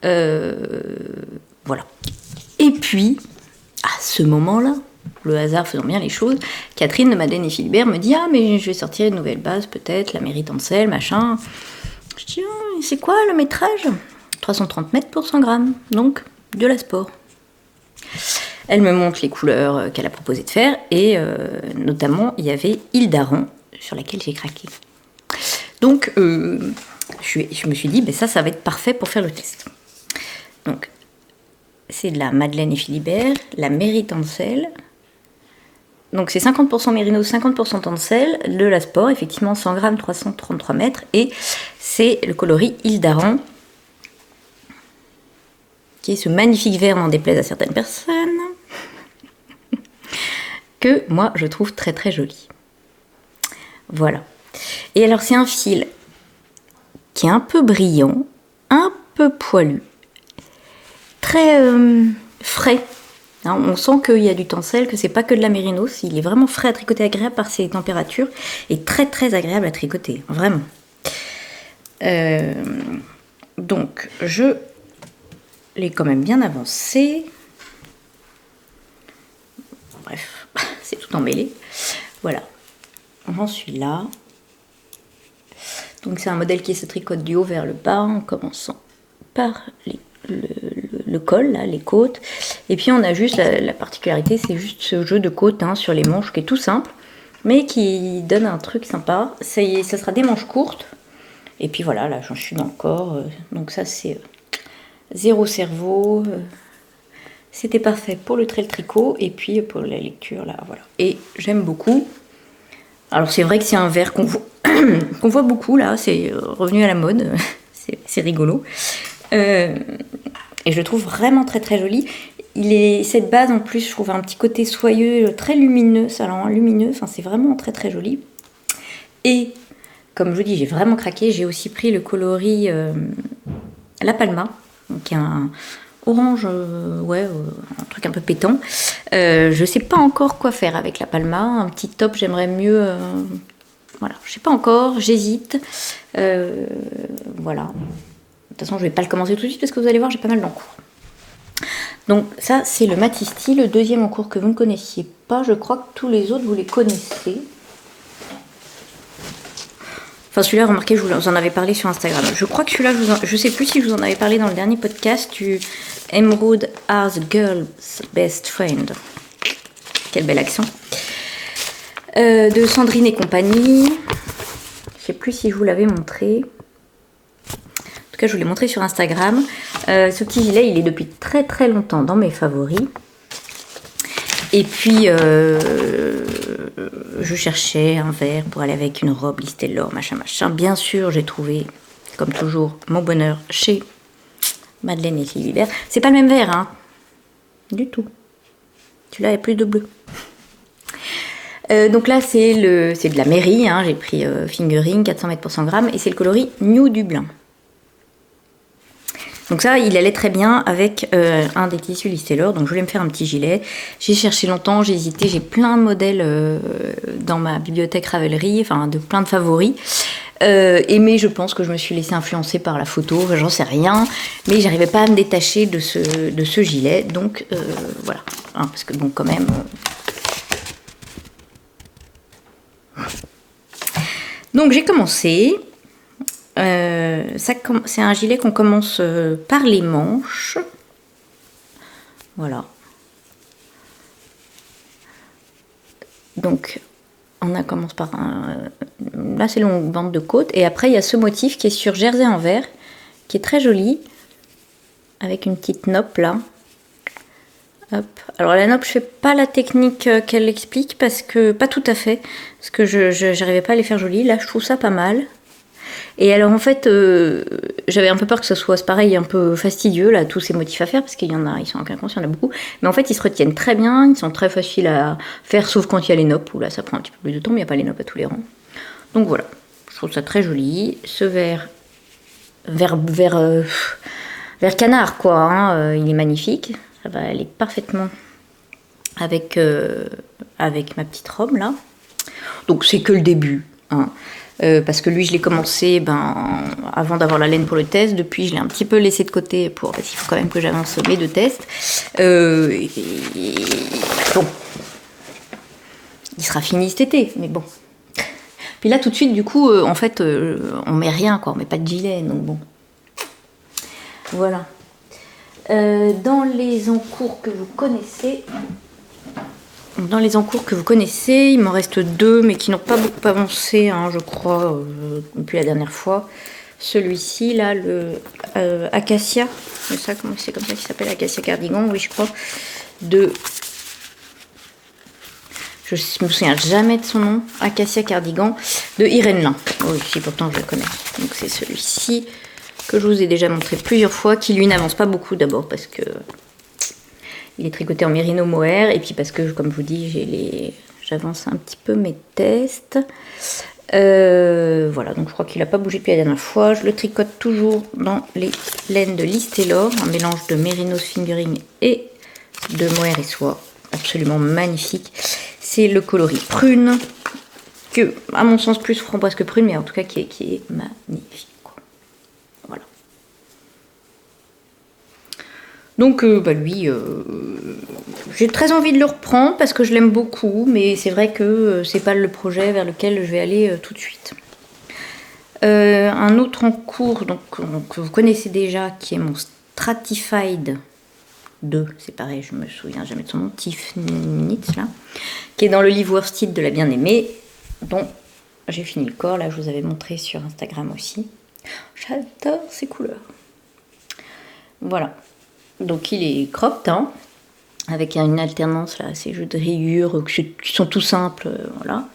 Voilà. Et puis, à ce moment-là, le hasard faisant bien les choses, Catherine de Madeleine et Philibert me dit « Ah, mais je vais sortir une nouvelle base, peut-être, la Mairie Tencel, machin. » Je dis « C'est quoi le métrage ?» 330 mètres pour 100 grammes, donc de la sport. Elle me montre les couleurs qu'elle a proposé de faire, et notamment, il y avait Île d'Aran, sur laquelle j'ai craqué. Donc, je me suis dit, ça va être parfait pour faire le test. Donc, c'est de la Madeleine et Philibert, la Mairie Tencel. Donc, c'est 50% Mérino, 50% Tencel, de la sport, effectivement, 100 grammes, 333 mètres, et c'est le coloris Île d'Aran, qui est ce magnifique vert, n'en déplaise à certaines personnes, que moi je trouve très très joli. Voilà. Et alors c'est un fil qui est un peu brillant, un peu poilu, très frais. Hein, on sent qu'il y a du tencel, que c'est pas que de la mérinos, il est vraiment frais à tricoter, agréable par ses températures, et très très agréable à tricoter, vraiment. Donc je l'ai quand même bien avancé. Bref, c'est tout emmêlé. Voilà, j'en suis là. Donc c'est un modèle qui se tricote du haut vers le bas, en commençant par le col, là, les côtes. Et puis on a juste la particularité, c'est juste ce jeu de côtes sur les manches qui est tout simple, mais qui donne un truc sympa. Ça sera des manches courtes. Et puis voilà, là j'en suis dans le corps. Donc ça c'est... zéro cerveau, c'était parfait pour le trait le tricot et puis pour la lecture là, voilà. Et j'aime beaucoup. Alors c'est vrai que c'est un vert qu'on voit beaucoup là, c'est revenu à la mode, c'est rigolo. Et je le trouve vraiment très très joli. Cette base en plus, je trouve un petit côté soyeux, très lumineux, ça rend lumineux, enfin c'est vraiment très très joli. Et comme je vous dis, j'ai vraiment craqué, j'ai aussi pris le coloris La Palma, qui est un orange, un truc un peu pétant. Je sais pas encore quoi faire avec la Palma. Un petit top, j'aimerais mieux. Voilà, je sais pas encore, j'hésite. Voilà. De toute façon, je vais pas le commencer tout de suite parce que vous allez voir, j'ai pas mal d'encours. Donc ça, c'est le Matisti, le deuxième encours que vous ne connaissiez pas. Je crois que tous les autres, vous les connaissez. Enfin, celui-là, remarquez, je vous en avais parlé sur Instagram. Je crois que celui-là, je sais plus si je vous en avais parlé dans le dernier podcast du Emerald are the girl's best friend. Quel bel accent. De Sandrine et compagnie. Je sais plus si je vous l'avais montré. En tout cas, je vous l'ai montré sur Instagram. Ce petit gilet, il est depuis très très longtemps dans mes favoris. Et puis, je cherchais un vert pour aller avec une robe Liz Taylor, machin, machin. Bien sûr, j'ai trouvé, comme toujours, mon bonheur chez Madeleine et Philibert. C'est pas le même vert, hein. Du tout. Celui-là, il y a plus de bleu. Donc là, c'est de la mairie, hein. J'ai pris Fingering, 400 mètres pour 100 grammes, et c'est le coloris New Dublin. Donc ça, il allait très bien avec un des tissus Liz Taylor, donc je voulais me faire un petit gilet. J'ai cherché longtemps, j'ai hésité, j'ai plein de modèles dans ma bibliothèque Ravelry, enfin de plein de favoris. Mais je pense que je me suis laissée influencer par la photo, enfin, j'en sais rien, mais j'arrivais pas à me détacher de ce gilet, donc voilà. Hein, parce que bon, quand même... Donc j'ai commencé... c'est un gilet qu'on commence par les manches. Voilà. Donc, on commence par là, c'est longue bande de côte. Et après, il y a ce motif qui est sur jersey en vert, qui est très joli, avec une petite nope là. Hop. Alors la nope, je fais pas la technique qu'elle explique, parce que pas tout à fait, parce que je n'arrivais pas à les faire jolies. Là, je trouve ça pas mal. Et alors en fait, j'avais un peu peur que ce soit pareil, un peu fastidieux, là, tous ces motifs à faire, parce qu'il y en a, ils sont en quinconce, il y en a beaucoup. Mais en fait, ils se retiennent très bien, ils sont très faciles à faire, sauf quand il y a les nopes, où là, ça prend un petit peu plus de temps, mais il n'y a pas les nopes à tous les rangs. Donc voilà, je trouve ça très joli. Ce vert canard, quoi, hein, il est magnifique. Ça va aller parfaitement avec ma petite robe, là. Donc c'est que le début, hein. Parce que lui, je l'ai commencé avant d'avoir la laine pour le test. Depuis, je l'ai un petit peu laissé de côté parce qu'il faut quand même que j'avance mes 2 tests. Bon, il sera fini cet été, mais bon. Puis là, tout de suite, du coup, en fait, on met rien, quoi. On met pas de gilet, donc bon. Voilà. Dans les encours que vous connaissez... il m'en reste 2, mais qui n'ont pas beaucoup avancé, hein, je crois, depuis la dernière fois. Celui-ci, là, le Acacia, c'est comme ça qu'il s'appelle, Acacia Cardigan, oui, je crois, je me souviens jamais de son nom, Acacia Cardigan, de Irène Lin. Oui, si, pourtant je le connais. Donc c'est celui-ci que je vous ai déjà montré plusieurs fois, qui lui n'avance pas beaucoup, d'abord parce que... il est tricoté en mérino mohair, et puis parce que, comme je vous dis, j'avance un petit peu mes tests. Voilà, donc je crois qu'il n'a pas bougé depuis la dernière fois. Je le tricote toujours dans les laines de Liz Taylor, un mélange de Merino Fingering et de mohair et soie. Absolument magnifique. C'est le coloris prune, que, à mon sens, plus framboise que prune, mais en tout cas qui est magnifique. Voilà. Donc lui, j'ai très envie de le reprendre parce que je l'aime beaucoup, mais c'est vrai que c'est pas le projet vers lequel je vais aller tout de suite. Un autre en cours, donc, que vous connaissez déjà, qui est mon Stratified 2, c'est pareil, je me souviens jamais de son nom, Tiffany, là, qui est dans le livre Worsted de la bien-aimée, dont j'ai fini le corps, là je vous avais montré sur Instagram aussi. J'adore ces couleurs. Voilà. Donc il est cropped, hein, avec une alternance là, ces jeux de rayures qui sont tout simples, voilà.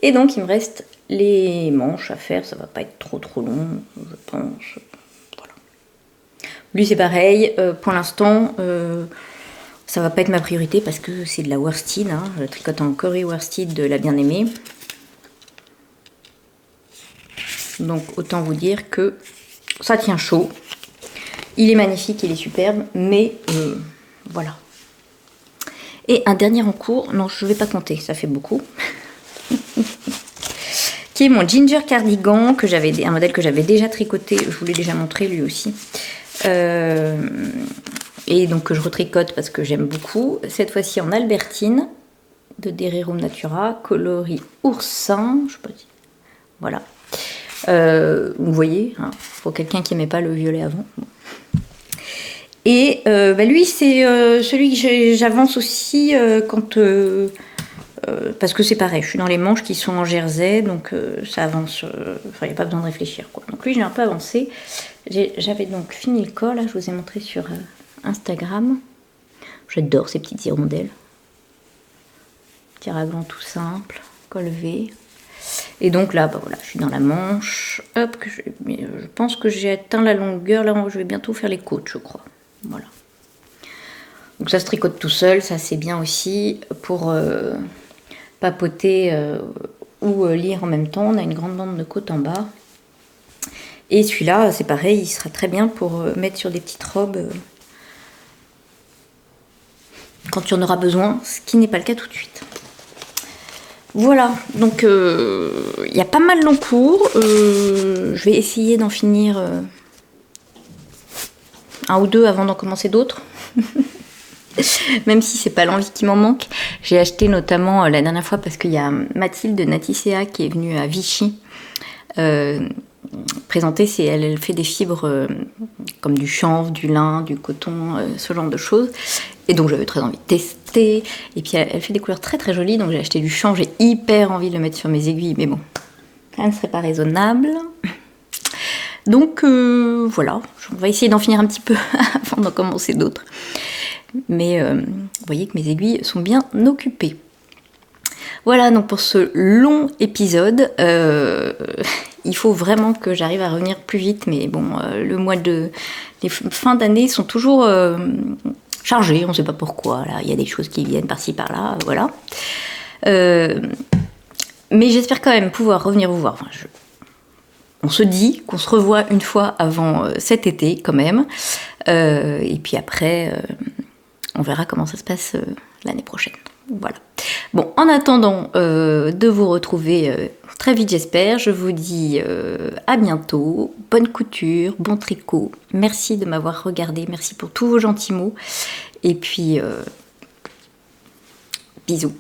Et donc il me reste les manches à faire, ça va pas être trop long, je pense. Voilà. Lui c'est pareil, pour l'instant, ça va pas être ma priorité parce que c'est de la worsted, hein, je tricote en Corrie worsted de la bien-aimée. Donc autant vous dire que ça tient chaud. Il est magnifique, il est superbe, mais voilà. Et un dernier en cours, non, je ne vais pas compter, ça fait beaucoup. Qui est mon Ginger Cardigan, un modèle que j'avais déjà tricoté, je vous l'ai déjà montré lui aussi. Et donc que je retricote parce que j'aime beaucoup. Cette fois-ci en Albertine, de Dererum Natura, coloris oursin, je sais pas si... Voilà. Vous voyez, hein, pour quelqu'un qui n'aimait pas le violet avant. Bon. Et lui, c'est celui que j'avance aussi quand parce que c'est pareil, je suis dans les manches qui sont en jersey, donc ça avance, il n'y a pas besoin de réfléchir, quoi. Donc lui, j'ai un peu avancé. J'avais donc fini le col, là, je vous ai montré sur Instagram. J'adore ces petites hirondelles. Petit raglan tout simple, col V. Et donc là, voilà, je suis dans la manche. Hop, je pense que j'ai atteint la longueur. Là, je vais bientôt faire les côtes, je crois. Voilà. Donc ça se tricote tout seul, ça c'est bien aussi pour papoter ou lire en même temps. On a une grande bande de côte en bas. Et celui-là, c'est pareil, il sera très bien pour mettre sur des petites robes quand tu en auras besoin, ce qui n'est pas le cas tout de suite. Voilà, donc il y a pas mal long cours. Je vais essayer d'en finir un ou deux avant d'en commencer d'autres. Même si c'est pas l'envie qui m'en manque. J'ai acheté notamment la dernière fois parce qu'il y a Mathilde de Naticea qui est venue à Vichy présenter. Elle fait des fibres comme du chanvre, du lin, du coton, ce genre de choses. Et donc j'avais très envie de tester. Et puis elle fait des couleurs très très jolies. Donc j'ai acheté du chanvre. J'ai hyper envie de le mettre sur mes aiguilles. Mais bon, ça ne serait pas raisonnable. Donc voilà, on va essayer d'en finir un petit peu avant d'en commencer d'autres. Mais vous voyez que mes aiguilles sont bien occupées. Voilà donc pour ce long épisode. Il faut vraiment que j'arrive à revenir plus vite. Mais bon, les fins d'année sont toujours chargées. On ne sait pas pourquoi. Là, il y a des choses qui viennent par-ci par-là. Voilà. Mais j'espère quand même pouvoir revenir vous voir. Enfin, on se dit qu'on se revoit une fois avant cet été quand même. Et puis après... on verra comment ça se passe l'année prochaine. Voilà. Bon, en attendant de vous retrouver très vite, j'espère, je vous dis à bientôt. Bonne couture, bon tricot. Merci de m'avoir regardé. Merci pour tous vos gentils mots. Et puis, bisous.